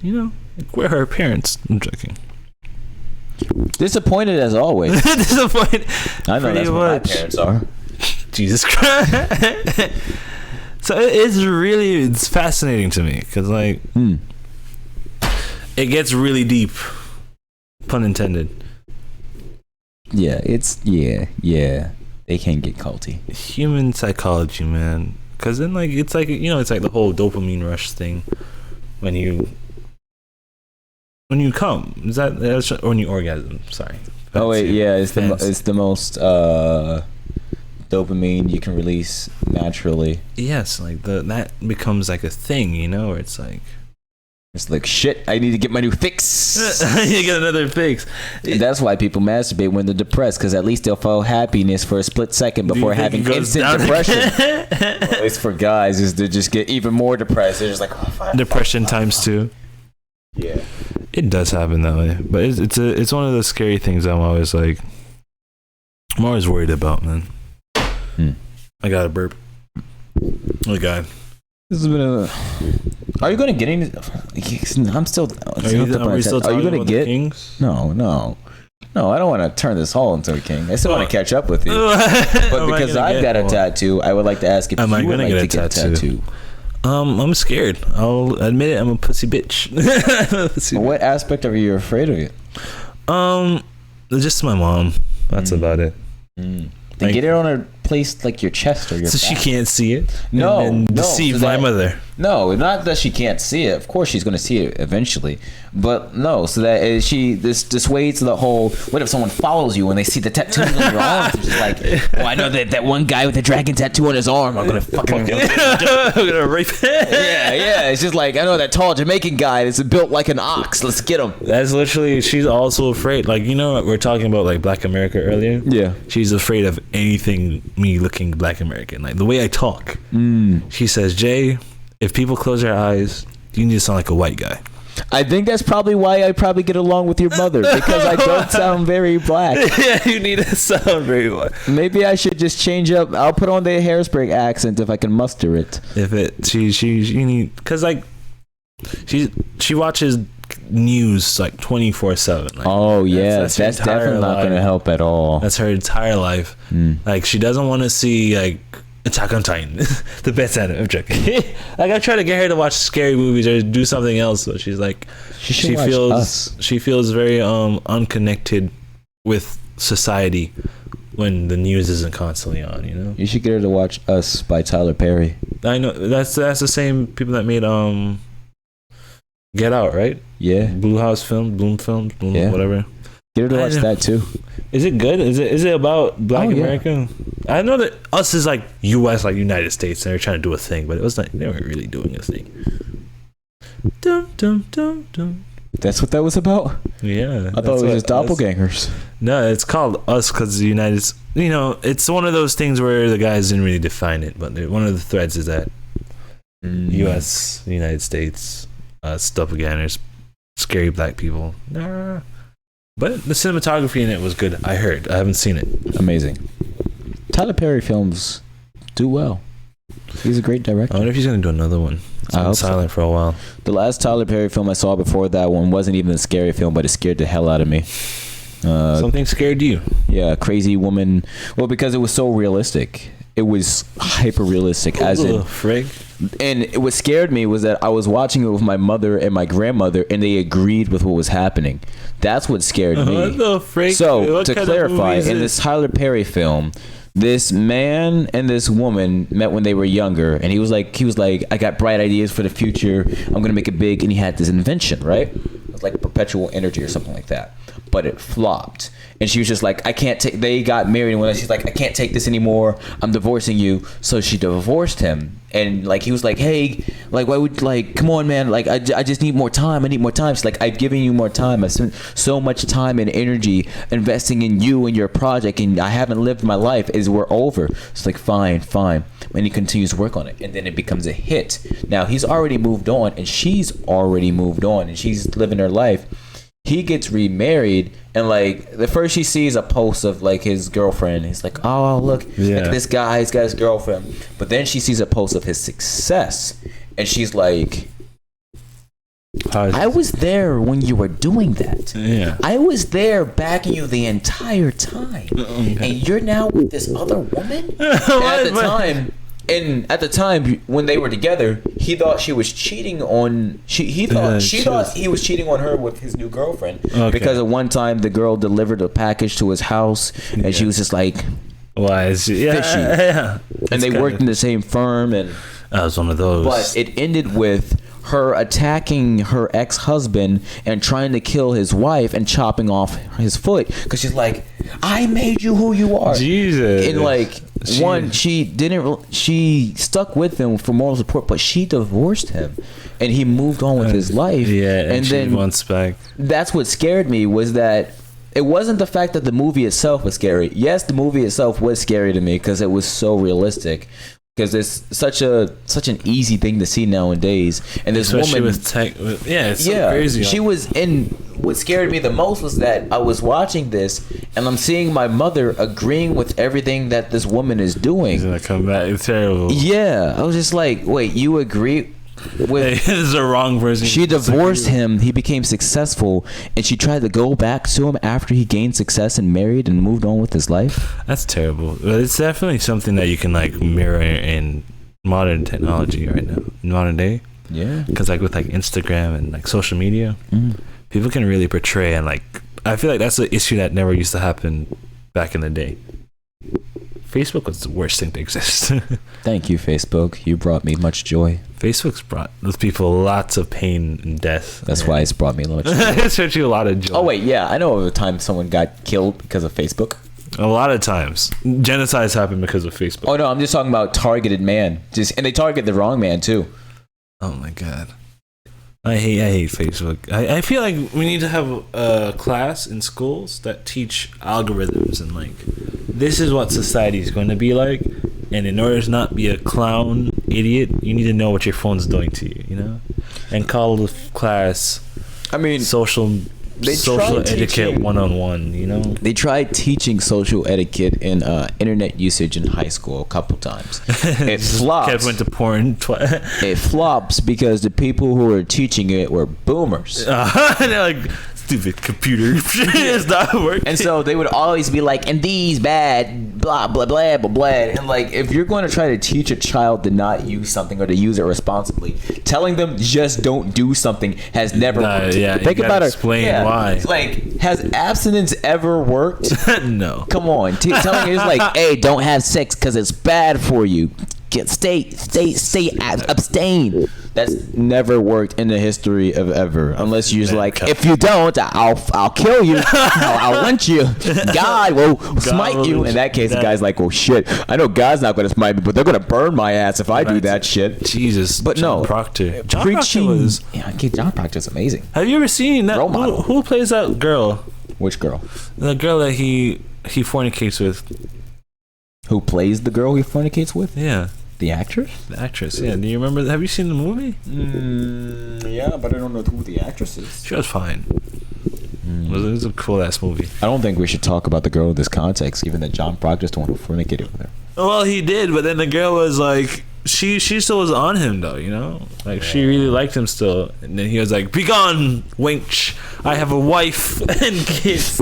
you know, like, where are her parents? I'm joking. Disappointed as always. Disappointed. I know that's what my parents are. Jesus Christ. So it's fascinating to me because like it gets really deep, pun intended. Yeah, they can get culty. Human psychology, man. Because then like it's like the whole dopamine rush thing when you come. Is that's or when you orgasm? Sorry. Oh wait, yeah, it's the most dopamine you can release naturally. Yes, like that becomes like a thing, where it's like shit, I need to get my new fix. I need to get another fix. And that's why people masturbate when they're depressed, because at least they'll feel happiness for a split second before having instant depression. Well, at least for guys, is to just get even more depressed. They're just like, oh, fuck, depression times 2. Yeah, it does happen that way, but it's one of those scary things I'm always worried about, man. I got a burp. Oh god. This has been Are you going to get any? I'm still. Are you going to get? Kings? No. I don't want to turn this whole into a king. I still want to catch up with you. But because I've got a tattoo, I would like to ask if you would like to get a tattoo. I'm scared. I'll admit it. I'm a pussy bitch. What aspect are you afraid of it? Just my mom. That's about it. Then get it on a place like your chest or your back. She can't see it. No, deceive my mother. No, not that she can't see it. Of course, she's going to see it eventually. But no, so that this dissuades the whole. What if someone follows you and they see the tattoos on your arms? It's just like, oh, I know that one guy with a dragon tattoo on his arm. I'm gonna fucking. I'm gonna rape him. Yeah. It's just like, I know that tall Jamaican guy that's built like an ox. Let's get him. That's literally. She's also afraid. Like, we're talking about like Black America earlier. Yeah. She's afraid of anything me looking Black American. Like the way I talk. She says, Jay, if people close their eyes, you need to sound like a white guy. I think that's probably why I probably get along with your mother, because I don't sound very black. Yeah, you need to sound very black. Maybe I should just change up. I'll put on the Hairspray accent if I can muster it. You need, because like she watches news like 24/7. Like, oh yeah, that's definitely not going to help at all. That's her entire life. Like she doesn't want to see like Attack on Titan, the best anime. I'm joking. Like I try to get her to watch scary movies or do something else, but she's like, she feels very unconnected with society when the news isn't constantly on. You should get her to watch Us by Tyler Perry. I know that's the same people that made Get Out, right? Yeah. Bloom Films, whatever. Get her to watch that too. Is it good? Is it about Black America? I know that Us is like U.S., like United States, and they're trying to do a thing, but it was like they weren't really doing a thing. Dum dum dum dum. That's what that was about. Yeah, I thought it was just doppelgangers. No, it's called Us because the United. It's one of those things where the guys didn't really define it, but one of the threads is that U.S., United States, doppelgangers, scary black people. Nah. But the cinematography in it was good. I heard. I haven't seen it. Amazing. Tyler Perry films do well. He's a great director. I wonder if he's going to do another one. It's been silent for a while. The last Tyler Perry film I saw before that one wasn't even a scary film, but it scared the hell out of me. Something scared you? Yeah, Crazy Woman. Well, because it was so realistic. It was hyper realistic, as in. Frig. And what scared me was that I was watching it with my mother and my grandmother, and they agreed with what was happening. That's what scared me. What the frick? So, to clarify, in this Tyler Perry film, this man and this woman met when they were younger, and he was like, I got bright ideas for the future. I'm gonna make it big, and he had this invention, right? It was like perpetual energy or something like that, but it flopped. And she was just like, I can't take. They got married, and she's like, I can't take this anymore. I'm divorcing you. So she divorced him, and like he was like, hey, like why would come on, man, like I just need more time. I need more time. She's like, I've given you more time. I spent so much time and energy investing in you and your project, and I haven't lived my life. We're over. It's like fine. And he continues to work on it, and then it becomes a hit. Now he's already moved on, and she's already moved on, and she's living her life. He gets remarried, and like the first she sees a post of like his girlfriend. He's like, oh look at this guy, he's got his girlfriend. But then she sees a post of his success, and she's like, I was there when you were doing that. Yeah. I was there backing you the entire time. And you're now with this other woman? At the time when they were together, he thought she was cheating on. She thought he was cheating on her with his new girlfriend because at one time the girl delivered a package to his house and she was just like, "Why is she fishy?" Yeah. And they worked in the same firm, and I was one of those. But it ended with her attacking her ex-husband and trying to kill his wife and chopping off his foot because she's like, I made you who you are. Jesus. And like she stuck with him for moral support, but she divorced him and he moved on with his life. Yeah, and then wants back. That's what scared me, was that it wasn't the fact that the movie itself was scary. Yes, the movie itself was scary to me because it was so realistic. Because it's such an easy thing to see nowadays, and this especially woman with tech, it's so crazy. She was in. What scared me the most was that I was watching this, and I'm seeing my mother agreeing with everything that this woman is doing. He's gonna come back. It's terrible. Yeah, I was just like, wait, you agree with? This is the wrong person. She divorced him. He became successful, and she tried to go back to him after he gained success and married and moved on with his life. That's terrible. But it's definitely something that you can like mirror in modern technology right now, in modern day. Yeah. Because like with like Instagram and like social media, people can really portray, and like I feel like that's an issue that never used to happen back in the day. Facebook was the worst thing to exist. Thank you, Facebook. You brought me much joy. Facebook's brought those people lots of pain and death. That's why it's brought me much joy. It's brought you a lot of joy. Oh wait, yeah, I know of a time someone got killed because of Facebook. A lot of times, genocides happen because of Facebook. Oh no, I'm just talking about targeted man. And they target the wrong man too. Oh my god, I hate Facebook. I feel like we need to have a class in schools that teach algorithms and like this is what society is going to be like. And in order to not be a clown idiot, you need to know what your phone's doing to you, you know? And call the class, social etiquette 101, you know? They tried teaching social etiquette and internet usage in high school a couple times. It flops. Kev went to porn twice. It flops because the people who were teaching it were boomers. And they're like, stupid computer. It's not working. And so they would always be like, and these bad, blah, blah, blah, blah, blah. And like, if you're going to try to teach a child to not use something or to use it responsibly, telling them just don't do something has never worked. Yeah, think about it. Explain why. Like, has abstinence ever worked? No. Come on. Telling you, it's like, hey, don't have sex because it's bad for you. Abstain. That's never worked in the history of ever, unless you're just like, if you don't, I'll kill you. I'll lynch you. God will smite you. In that case, the guy's like, well, shit. I know God's not going to smite me, but they're going to burn my ass if I do that shit. Jesus. But John no, Proctor. John Proctor was. Yeah, John Proctor's amazing. Have you ever seen that? Who plays that girl? Which girl? The girl that he fornicates with. Who plays the girl he fornicates with? Yeah. The actress? The actress, yeah. Do you remember? Have you seen the movie? Yeah, but I don't know who the actress is. She was fine. It was a cool ass movie. I don't think we should talk about the girl in this context, given that John Proctor's the one who fornicated with her. Well, he did, but then the girl was like, she still was on him though, you know? Like, she really liked him still. And then he was like, be gone, wench. I have a wife and kids.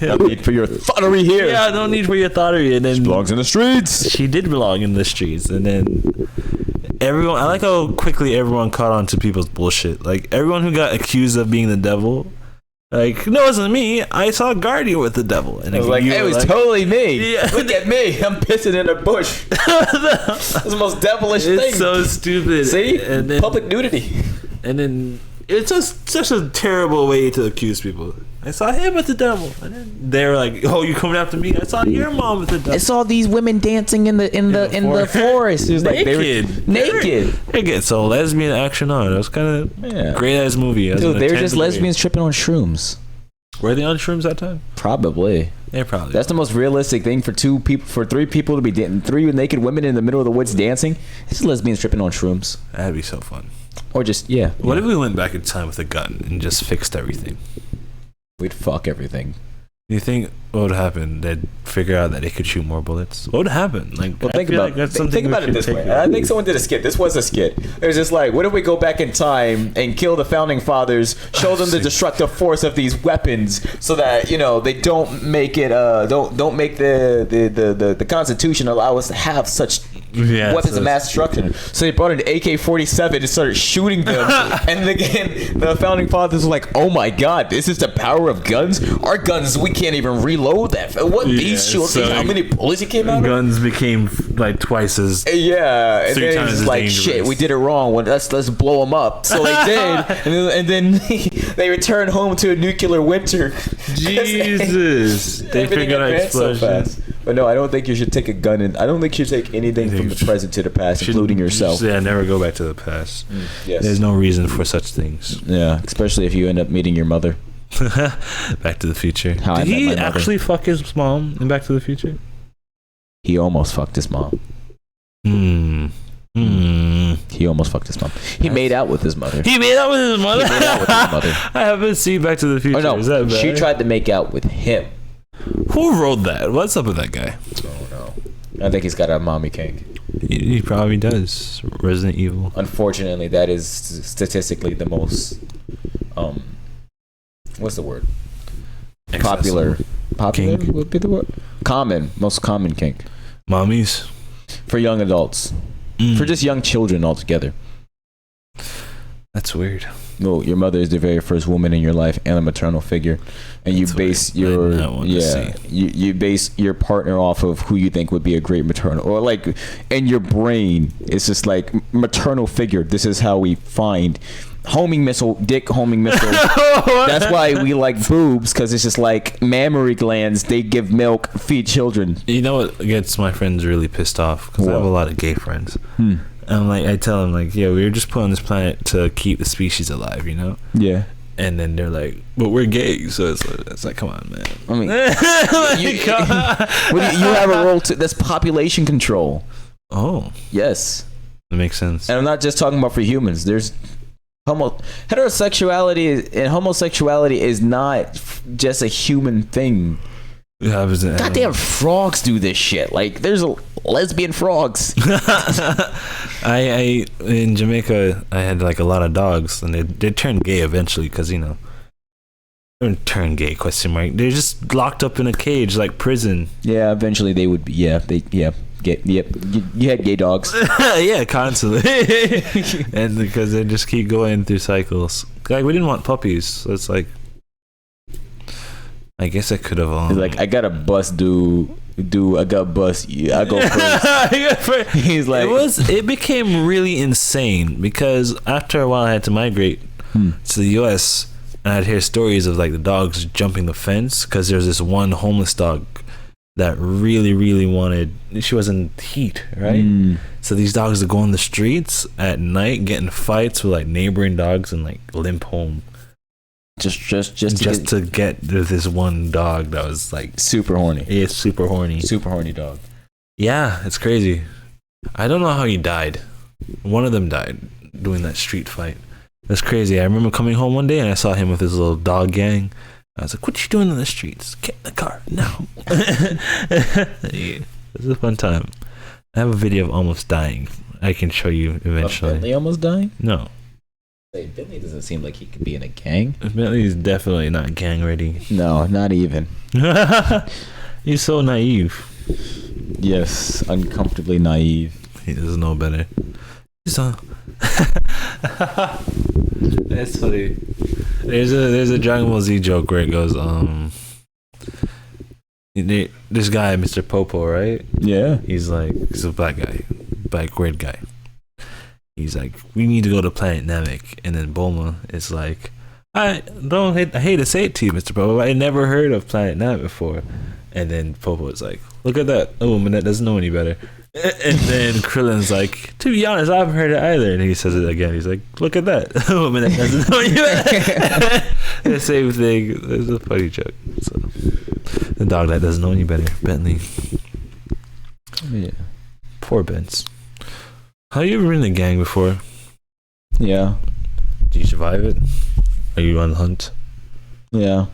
No need for your thottery here. Yeah, no need for your thottery. And then she belongs in the streets. She did belong in the streets. And then everyone, I like how quickly everyone caught on to people's bullshit. Like, everyone who got accused of being the devil, like, no, it wasn't me. I saw Guardian with the devil. And I was like, it was totally me. Yeah. Look at me. I'm pissing in a bush. That's the most devilish thing. It's so stupid. See? And then, public nudity. And then it's just such a terrible way to accuse people. I saw him with the devil, and then they were like, "Oh, you coming after me? I saw your mom with the devil." I saw these women dancing in the forest. It was like naked. They get so lesbian action on. It was kind of great ass movie. Dude, they were just lesbians tripping on shrooms. Were they on shrooms that time? Probably. They probably. That's the most realistic thing for three people to be three naked women in the middle of the woods dancing. It's lesbians tripping on shrooms. That'd be so fun. Or just What if we went back in time with a gun and just fixed everything? We'd fuck everything. Do you think what would happen? They'd figure out that they could shoot more bullets. What would happen? Like, Well, think about it this way. way. I think someone did a skit. This was a skit. It was just like, what if we go back in time and kill the founding fathers, show them the destructive force of these weapons, so that they don't make it don't make the Constitution allow us to have such weapons of mass destruction. So they brought an AK-47 and started shooting them, and again the founding fathers were like, "Oh my God, this is the power of guns. Our guns, we can't even reload that. What these shoot? so how many bullets it came out of?" Guns became like twice as Yeah, and 3 then times it's as like, dangerous. shit, we did it wrong. Well, let's blow them up. So they did, and then they returned home to a nuclear winter. Jesus, they Everything figured out advanced so explosions. fast. But no, I don't think you should take a gun in. I don't think you should take anything from the present to the past, including yourself. Yeah, never go back to the past. Yes. There's no reason for such things. Yeah, especially if you end up meeting your mother. Back to the Future. How I Did Met he My Mother. actually fuck his mom in Back to the Future? He almost fucked his mom. He almost fucked his mom. He made out with his mother. He made out with his mother. He made out with his mother. I haven't seen Back to the Future. Oh no, Is that bad? she tried to make out with him. Who wrote that? What's up with that guy? Oh no, I think he's got a mommy kink. He probably does. Resident Evil. Unfortunately, that is statistically the most what's the word? Popular Kink. would be the word. Most common kink Mommies. for young adults, for just young children altogether. That's weird. No, your mother is the very first woman in your life and a maternal figure, and you That's base weird. I did not want to see. you base your partner off of who you think would be a great maternal, or like in your brain it's just like maternal figure. This is how we find homing missile. That's why we like boobs, because it's just like mammary glands. They give milk, feed children. You know what gets my friends really pissed off? Because I have a lot of gay friends. And like, I tell them like, yeah, we were just put on this planet to keep the species alive, you know? Yeah. And then they're like, but we're gay, so it's like, come on, man. I mean, you have a role to. That's population control. Oh, Yes. that makes sense. And I'm not just talking about for humans. There's heterosexuality, and homosexuality is not just a human thing. Goddamn frogs do this shit. Like, there's lesbian frogs. I in Jamaica, I had like a lot of dogs, and they turned gay eventually because they don't turn gay ? They're just locked up in a cage like prison. Yeah, eventually they would be. Yeah, gay. Yep. You had gay dogs. Yeah, constantly. And because they just keep going through cycles. Like, we didn't want puppies, so it's like, I guess I could have. He's like, I got a bus dude. I got bus. I go first. He's like, it became really insane because after a while I had to migrate to the US, and I'd hear stories of like the dogs jumping the fence because there's this one homeless dog that really wanted, she was in heat, right? So these dogs would go on the streets at night getting fights with like neighboring dogs and like limp home. Just to get this one dog that was like super horny. Yeah, super horny. Super horny dog. Yeah, it's crazy. I don't know how he died. One of them died doing that street fight. That's crazy. I remember coming home one day and I saw him with his little dog gang. I was like, what you doing in the streets? Get in the car now. Yeah, it was a fun time. I have a video of almost dying. I can show you eventually. Bentley almost dying? No. Bentley doesn't seem like he could be in a gang. Bentley's definitely not gang ready. No, not even. He's so naive. Yes, uncomfortably naive. He doesn't know better. He's That's funny. There's a Dragon Ball Z joke where it goes, this guy, Mr. Popo, right? Yeah. He's a black guy, black weird guy. He's like, we need to go to Planet Namek, and then Bulma is like, I hate to say it to you, Mr. Popo, I never heard of Planet Namek before. And then Popo is like, look at that, a woman that doesn't know any better. And then Krillin's like, to be honest, I haven't heard it either. And he says it again. He's like, look at that, a woman that doesn't know any better. The same thing. It's a funny joke. So, the dog that doesn't know any better, Bentley. Yeah. Poor Benz. Have you ever been in a gang before? Yeah. Did you survive it? Are you on the hunt? Yeah.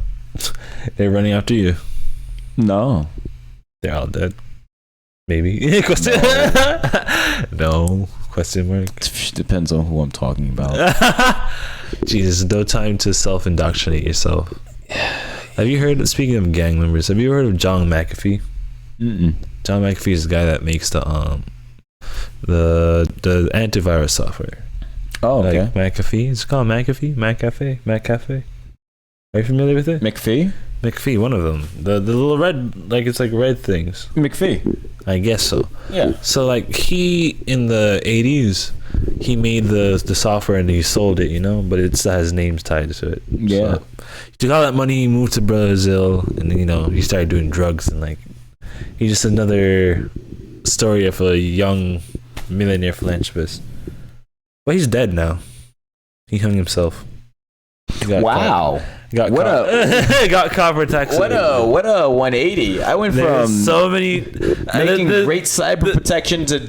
They're running after you. No. They're all dead. Maybe. Question. No. Question mark. Depends on who I'm talking about. Jesus, no time to self-indoctrinate yourself. Have you heard, speaking of gang members, have you heard of John McAfee? Mm-mm. John McAfee is the guy that makes the antivirus software. Oh, okay. Like McAfee. It's called McAfee. Are you familiar with it? McPhee? McAfee, one of them. The little red, like it's like red things. McPhee. I guess so. Yeah. So like he in the 80s, he made the software and he sold it, you know, but it still has names tied to it. Yeah. So he took all that money, he moved to Brazil, and you know he started doing drugs and like he's just another story of a young millionaire philanthropist. But he's dead now. He hung himself. He got Wow. Got What caught. Got caught for tax. What a 180. I went There's from so many making great cyber protection to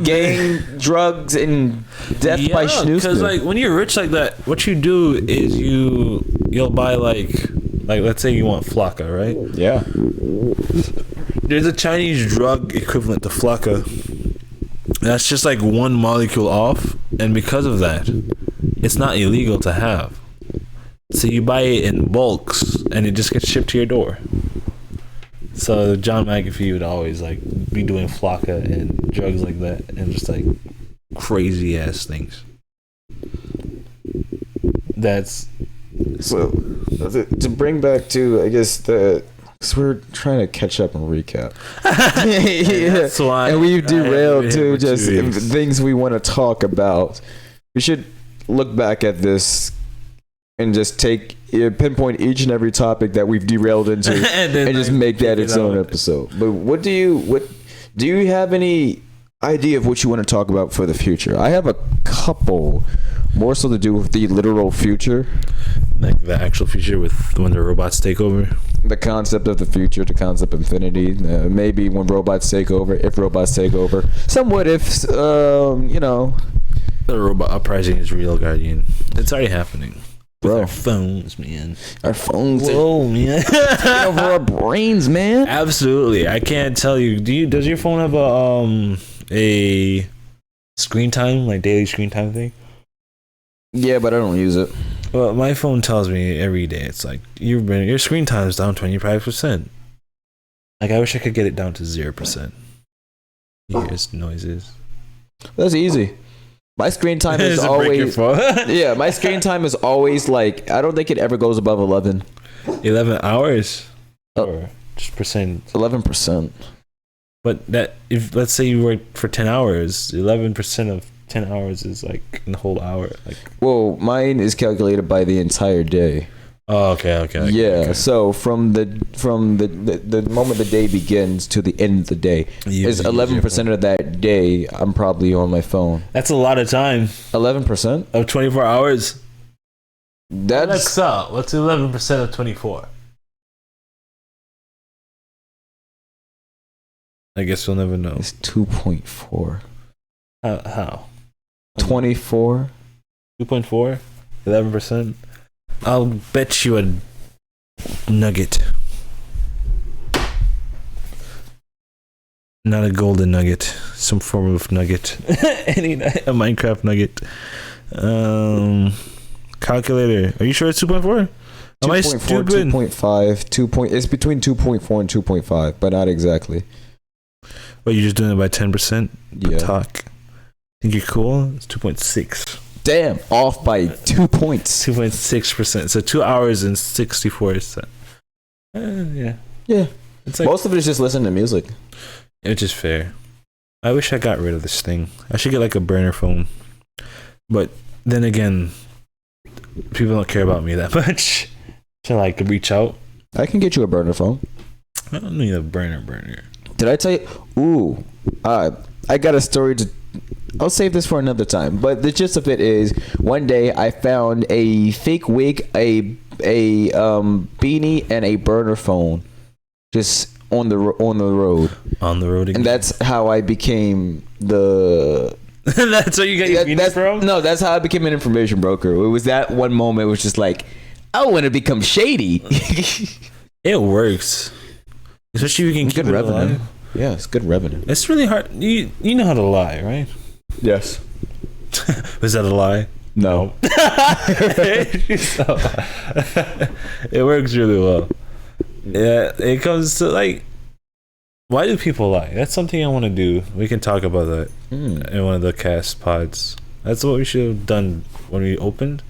gang, drugs, and death by snooze. Because like when you're rich like that, what you do is you'll buy like let's say you want Flocka, right? Yeah. There's a Chinese drug equivalent to Flocka. That's just like one molecule off, and because of that, it's not illegal to have. So you buy it in bulks, and it just gets shipped to your door. So John McAfee would always like be doing Flocka and drugs like that, and just like crazy ass things. That's So to bring back to, I guess, because we're trying to catch up and recap. That's why. And we've derailed to just 2 weeks. things we want to talk about. We should look back at this and just pinpoint each and every topic that we've derailed into and just make that its own episode. But what do you have any idea of what you want to talk about for the future? I have a couple, more so to do with the literal future. Like the actual future with when the robots take over. The concept of the future, the concept of infinity, maybe when robots take over, if robots take over, some what ifs, you know. The robot uprising is real, Guardian. It's already happening. With Bro. our phones, man. Our phones Whoa, man. taking over our brains, man. Absolutely. I can't tell you. Does your phone have a screen time, like daily screen time thing? Yeah, but I don't use it. Well, my phone tells me every day. It's like your screen time is down 25%. Like I wish I could get it down to 0%. You hear noises. That's easy. My screen time is Does it break your always phone? yeah. My screen time is always like, I don't think it ever goes above 11. 11 hours. Oh. Or just percent. 11%. But that, if let's say you work for 10 hours, 11% of 10 hours is like the whole hour. Like, Well, mine is calculated by the entire day. oh, okay. Yeah. Okay. So from the moment the day begins to the end of the day is 11% of that day. I'm probably on my phone. That's a lot of time. 11%. Of 24 hours. That's out. What's 11% of 24? I guess we'll never know. it's 2.4. How? 24. 2.4? 11%? I'll bet you a nugget. Not a golden nugget. Some form of nugget. A Minecraft nugget. Calculator. Are you sure it's 2.4? Am I 2.4, stupid? 2.5, it's between 2.4 and 2.5, but not exactly. But you're just doing it by 10%? Yeah. Talk. Think you're cool? It's 2.6. Damn, off by 2 points. 2.6%. So 2 hours and 64 cents. Yeah. Yeah. It's like, Most of it is just listening to music. which is fair. I wish I got rid of this thing. I should get like a burner phone. But then again, people don't care about me that much to like reach out. I can get you a burner phone. I don't need a burner. Did I tell you? Ooh, I got a story to. I'll save this for another time. But the gist of it is, one day I found a fake wig, a beanie, and a burner phone, just on the road. On the road again. And that's how I became the. That's what you got your beanie from? No, that's how I became an information broker. It was that one moment. It was just like, I want to become shady. It works, especially if you can keep Good it revenue. alive. Yeah, it's good revenue. It's really hard. You know how to lie, right? Yes. Was that a lie? No. It works really well. Yeah, it comes to like, why do people lie? That's something I want to do. We can talk about that in one of the cast pods. That's what we should have done when we opened.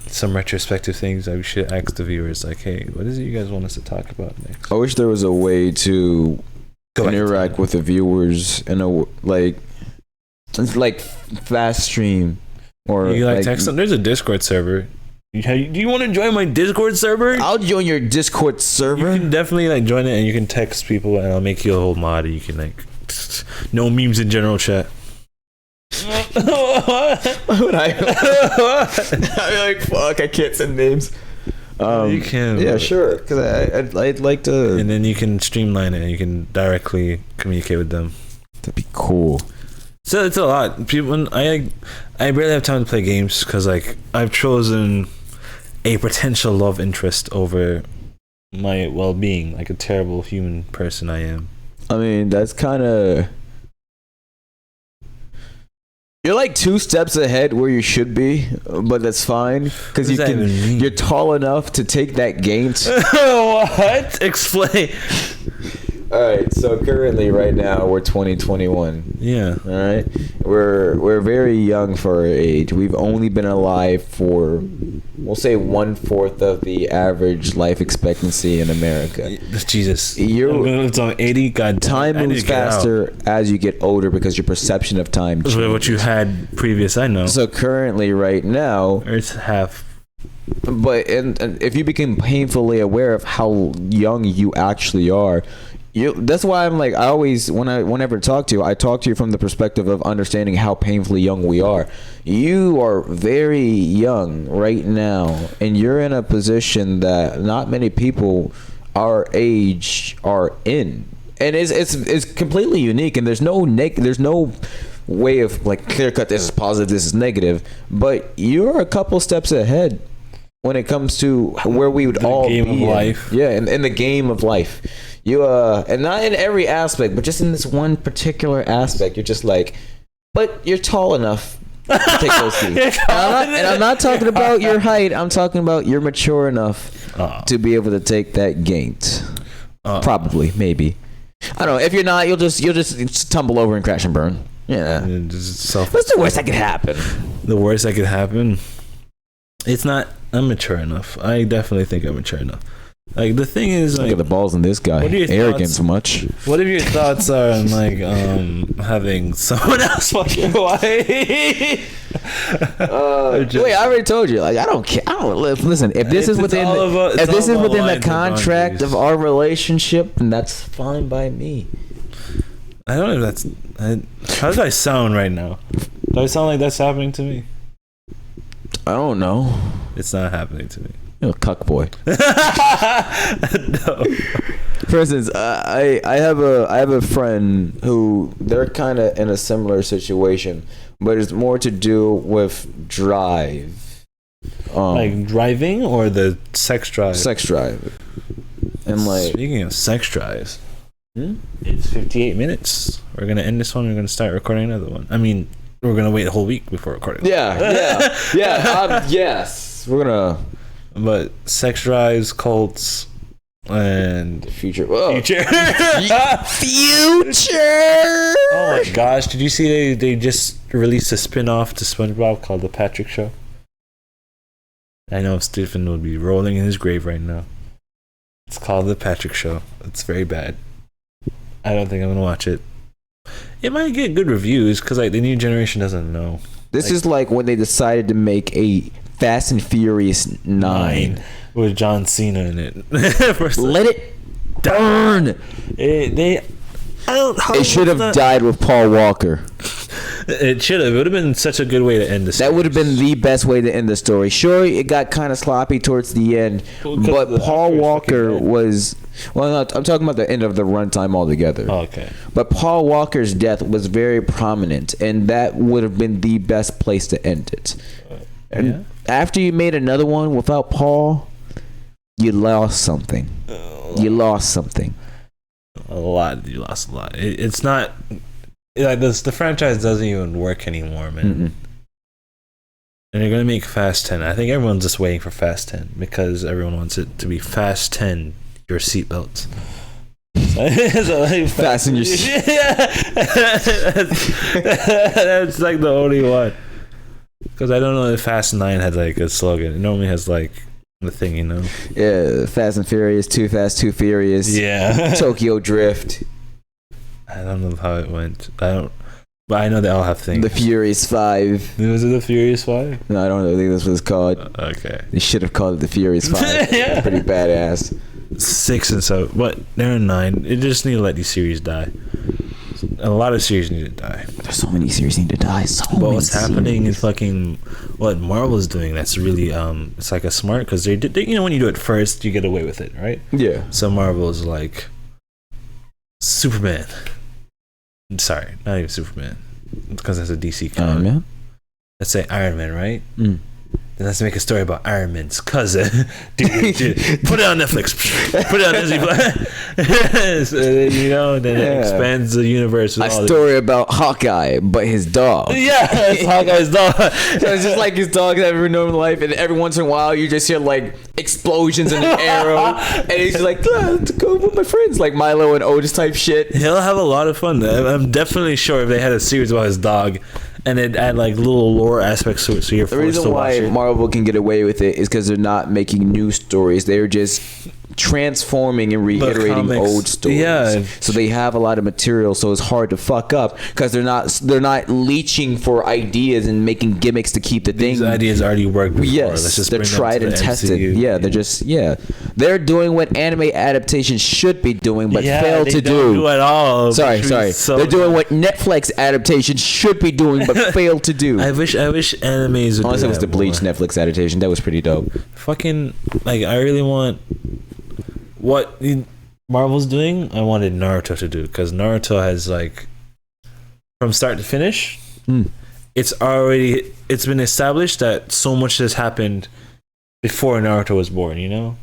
Some retrospective things that we should ask the viewers, like, hey, what is it you guys want us to talk about next? I wish there was a way to interact with the viewers in a like fast stream or you like text them. There's a Discord server. Do you want to join my Discord server? I'll join your Discord server. You can definitely like join it, and you can text people, and I'll make you a whole mod. You can like no memes in general chat. What would I? I'm like, fuck, I can't send names. You can. Yeah, sure. Because I'd like to. And then you can streamline it, and you can directly communicate with them. That'd be cool. So it's a lot. People, I barely have time to play games because like I've chosen a potential love interest over my well-being, like a terrible human person I am. I mean, that's kind of. You're like 2 steps ahead where you should be, but that's fine because you're tall enough to take that gate. What? Explain. All right, so currently, right now, we're 2021. Yeah. All right, we're very young for our age. We've only been alive for, we'll say, 1/4 of the average life expectancy in America. Jesus. It's on 80. God, time moves faster as you get older because your perception of time changes. What you had previous, I know. So currently, right now, Earth's half. But and if you become painfully aware of how young you actually are. That's why I'm like, I always, whenever I talk to you from the perspective of understanding how painfully young we are. You are very young right now, and you're in a position that not many people our age are in, and it's completely unique. And there's no way of like clear cut. This is positive. This is negative. But you're a couple steps ahead when it comes to where we would all be. The game of life. Yeah, in the game of life. You and not in every aspect, but just in this one particular aspect, you're just like, but you're tall enough to take those leaps. And I'm not talking about your height. I'm talking about you're mature enough to be able to take that gate. Probably, maybe. I don't know. If you're not, you'll just tumble over and crash and burn. Yeah. What's the worst that could happen? The worst that could happen? It's not. I'm mature enough. I definitely think I'm mature enough. Like the thing is, like, look at the balls in this guy. Arrogance much. What if your thoughts are on like having someone else fuck your wife? Wait, I already told you. Like I don't care. I don't listen. If this is within the contract of our relationship, then that's fine by me. I don't know if that's. How do I sound right now? Do I sound like that's happening to me? I don't know. It's not happening to me. You're a cuck boy. No. For instance, I have a friend who they're kind of in a similar situation, but it's more to do with drive. Like driving or the sex drive? Sex drive. And like speaking of sex drives, it's 58 minutes. We're gonna end this one. We're gonna start recording another one. I mean, we're gonna wait a whole week before recording. Yeah. Yes, we're gonna. But sex drives, cults, and future. Future. Oh my gosh! Did you see they just released a spin-off to SpongeBob called The Patrick Show? I know Stephen would be rolling in his grave right now. It's called The Patrick Show. It's very bad. I don't think I'm gonna watch it. It might get good reviews because like the new generation doesn't know. This is like when they decided to make a Fast and Furious 9 with John Cena in it. Let it burn. It should have died with Paul Walker. It should have. It would have been such a good way to end the story. That would have been the best way to end the story. Sure, it got kind of sloppy towards the end, but Paul Walker was... Well, no, I'm talking about the end of the runtime altogether. Oh, okay. But Paul Walker's death was very prominent, and that would have been the best place to end it. And after you made another one without Paul, you lost something. You lost something. A lot. You lost a lot. It's not like this. The franchise doesn't even work anymore, man. Mm-mm. And they're gonna make Fast 10. I think everyone's just waiting for Fast 10 because everyone wants it to be Fast 10. Your seatbelts. So like, Fasten your seat. Yeah. That's like the only one. Because I don't know if Fast 9 had like a slogan. It normally has like the thing, you know. Yeah, Fast and Furious, Too Fast, Too Furious. Yeah. Tokyo Drift. I don't know how it went. But I know they all have things. The Furious 5. Was it the Furious 5? No, I don't know. I think that's what it's called. Okay. They should have called it the Furious 5. Yeah. Pretty badass. 6 and so, but they're in 9. It just need to let these series die. A lot of series need to die. There's so many series need to die. But what's happening is fucking what Marvel's doing. That's really it's like a smart because they you know when you do it first, you get away with it, right? Yeah. So Marvel's like Superman. Sorry, not even Superman, because that's a DC comic. Iron Man. Let's say Iron Man, right? Mm. Then let's make a story about Iron Man's cousin. Dude, put it on Netflix. Put it on Disney Plus. So, you know, then it expands the universe. With A story about Hawkeye, but his dog. Yeah, it's Hawkeye's dog. So it's just like his dog that every normal life, and every once in a while you just hear like explosions in an arrow, and he's just like, to go with my friends, like Milo and Otis type shit. He'll have a lot of fun. I'm definitely sure if they had a series about his dog, and it add like little lore aspects to it, so you're forced to watch it. The reason why Marvel can get away with it is because they're not making new stories. They're just transforming and reiterating old stories. Yeah. So they have a lot of material, so it's hard to fuck up because they're not leeching for ideas and making gimmicks to keep the thing. These ideas already worked before. Yes, Let's just they're tried and tested. Yeah, they're just they're doing what anime adaptations should be doing, but fail to do at all. Sorry. So they're doing what Netflix adaptations should be doing, but fail to do. I wish animes would. Unless do it was that the Bleach more. Netflix adaptation, that was pretty dope. Fucking like, I really want what Marvel's doing. I wanted Naruto to do because Naruto has like from start to finish. It's been established that so much has happened before Naruto was born. You know.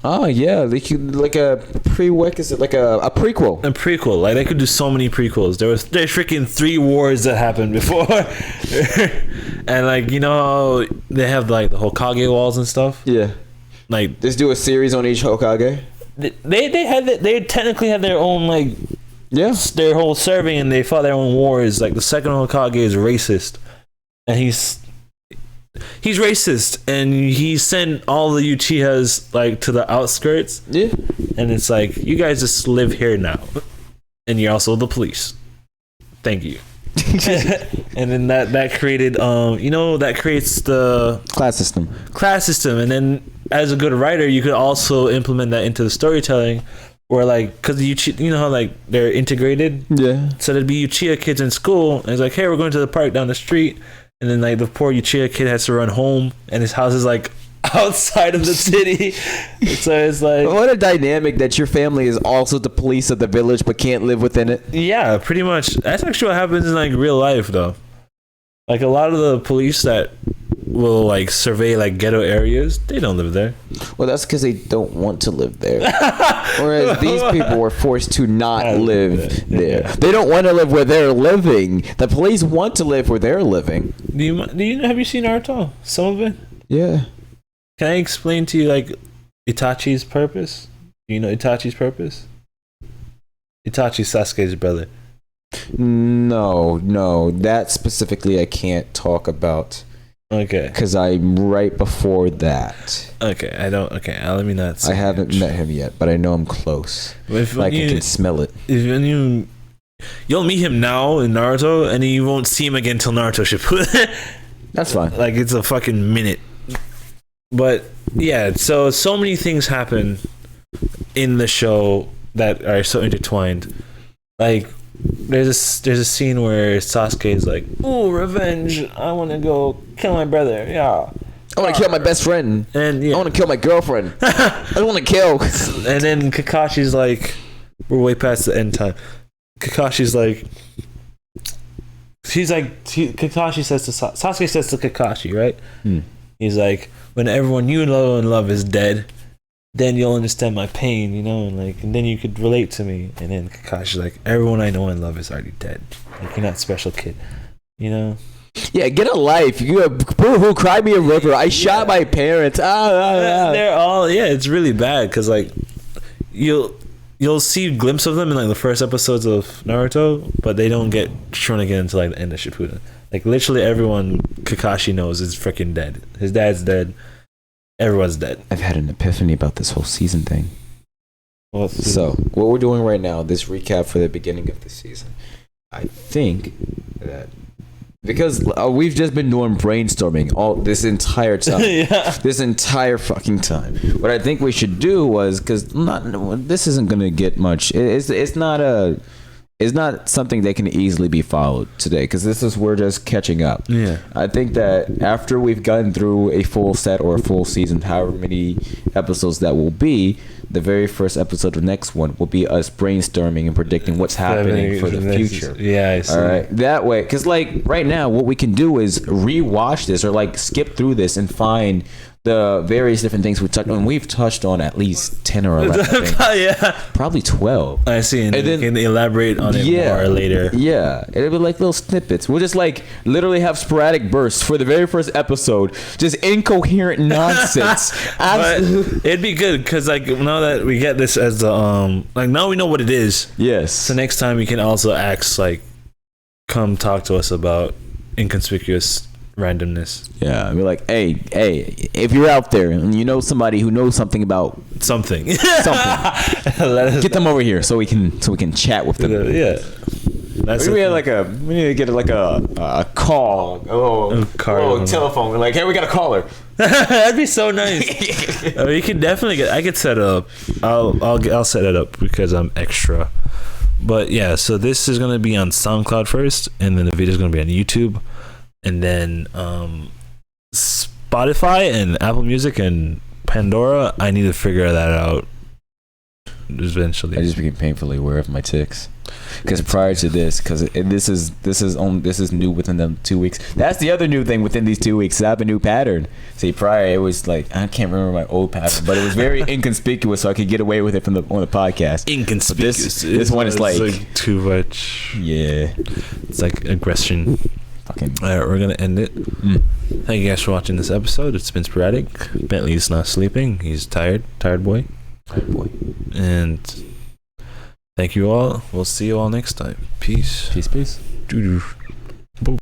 Oh yeah, like a prerequisite, like a prequel. A prequel, like they could do so many prequels. There's freaking 3 wars that happened before, and like you know how they have like the Hokage walls and stuff. Yeah, like just do a series on each Hokage. They technically had their own like their whole serving, and they fought their own wars. Like the second Hokage is racist, and he's racist, and he sent all the Uchihas like to the outskirts. Yeah, and it's like, you guys just live here now, and you're also the police. Thank you. And then that created that creates the class system, and then as a good writer, you could also implement that into the storytelling. Or like, because you know how like they're integrated. Yeah. So there'd be Uchiha kids in school, and it's like, hey, we're going to the park down the street. And then like the poor Uchiha kid has to run home, and his house is like outside of the city. So it's like, what a dynamic that your family is also the police of the village but can't live within it. Yeah, pretty much. That's actually what happens in like real life though. Like a lot of the police that will like survey like ghetto areas, they don't live there. Well, that's because they don't want to live there. Whereas these people were forced to not live there. They don't want to live where they're living. The police want to live where they're living. Do you have you seen Naruto? Some of it? Yeah. Can I explain to you like Itachi's purpose? Do you know Itachi's purpose? Itachi's Sasuke's brother. No, that specifically I can't talk about. Okay. Because I'm right before that. Okay, let me not. I haven't met him yet, but I know I'm close. I can smell it. You'll meet him now in Naruto, and you won't see him again till Naruto Shippuden. That's fine. Like it's a fucking minute. But yeah, so many things happen in the show that are so intertwined. Like there's a scene where Sasuke is like, "Ooh, revenge! I want to go kill my brother." Yeah, I want to kill my best friend, and I want to kill my girlfriend. I want to kill. And then Kakashi's like, we're way past the end time. Kakashi's like, Kakashi says to Sasuke says to Kakashi, right? He's like, when everyone you know and love is dead, then you'll understand my pain, you know, and then you could relate to me. And then Kakashi's like, everyone I know and love is already dead. Like, you're not a special kid, you know? Yeah, get a life. You boo-hoo, cry me a river. I shot my parents. They're all, it's really bad because, like, you'll see a glimpse of them in, like, the first episodes of Naruto, but they don't get shown again until, like, the end of Shippuden. Like, literally everyone Kakashi knows is freaking dead. His dad's dead. Everyone's dead. I've had an epiphany about this whole season thing. So, what we're doing right now, this recap for the beginning of the season, I think that because we've just been doing brainstorming all this entire time, this entire fucking time. What I think we should do was, because this isn't gonna get much. It's not something that can easily be followed today, because we're just catching up. Yeah. I think that after we've gotten through a full set or a full season, however many episodes that will be, the very first episode of the next one will be us brainstorming and predicting what's happening for the future. Yeah, I see. All right. That way, because like right now, what we can do is rewatch this or like skip through this and find the various different things we touched on. We've touched on at least 10 or 11 things. Yeah. Probably 12. I see. And then can elaborate on it more later. Yeah. It'll be like little snippets. We'll just like literally have sporadic bursts for the very first episode. Just incoherent nonsense. But it'd be good because like now that we get this as the like now we know what it is. Yes. So next time we can also ask like, come talk to us about inconspicuous randomness. Yeah, I mean, like, hey, if you're out there and you know somebody who knows something about something, get them over here so we can chat with them. Yeah, that's we need to get like a call, telephone. Like, hey, we got a caller. That'd be so nice. You can definitely I could set it up. I'll set it up because I'm extra. But yeah, so this is gonna be on SoundCloud first, and then the video is gonna be on YouTube. And then Spotify and Apple Music and Pandora, I need to figure that out eventually. I just became painfully aware of my tics. Because prior to this, this is new within them 2 weeks. That's the other new thing within these 2 weeks. I have a new pattern. See, prior it was like I can't remember my old pattern, but it was very inconspicuous, so I could get away with it on the podcast. Inconspicuous. This one is like too much. Yeah, it's like aggression. Fucking. All right, we're gonna end it. Thank you guys for watching this episode. It's been sporadic. Bentley's not sleeping. He's tired boy. And thank you all. We'll see you all next time. Peace. Peace. Doo-doo.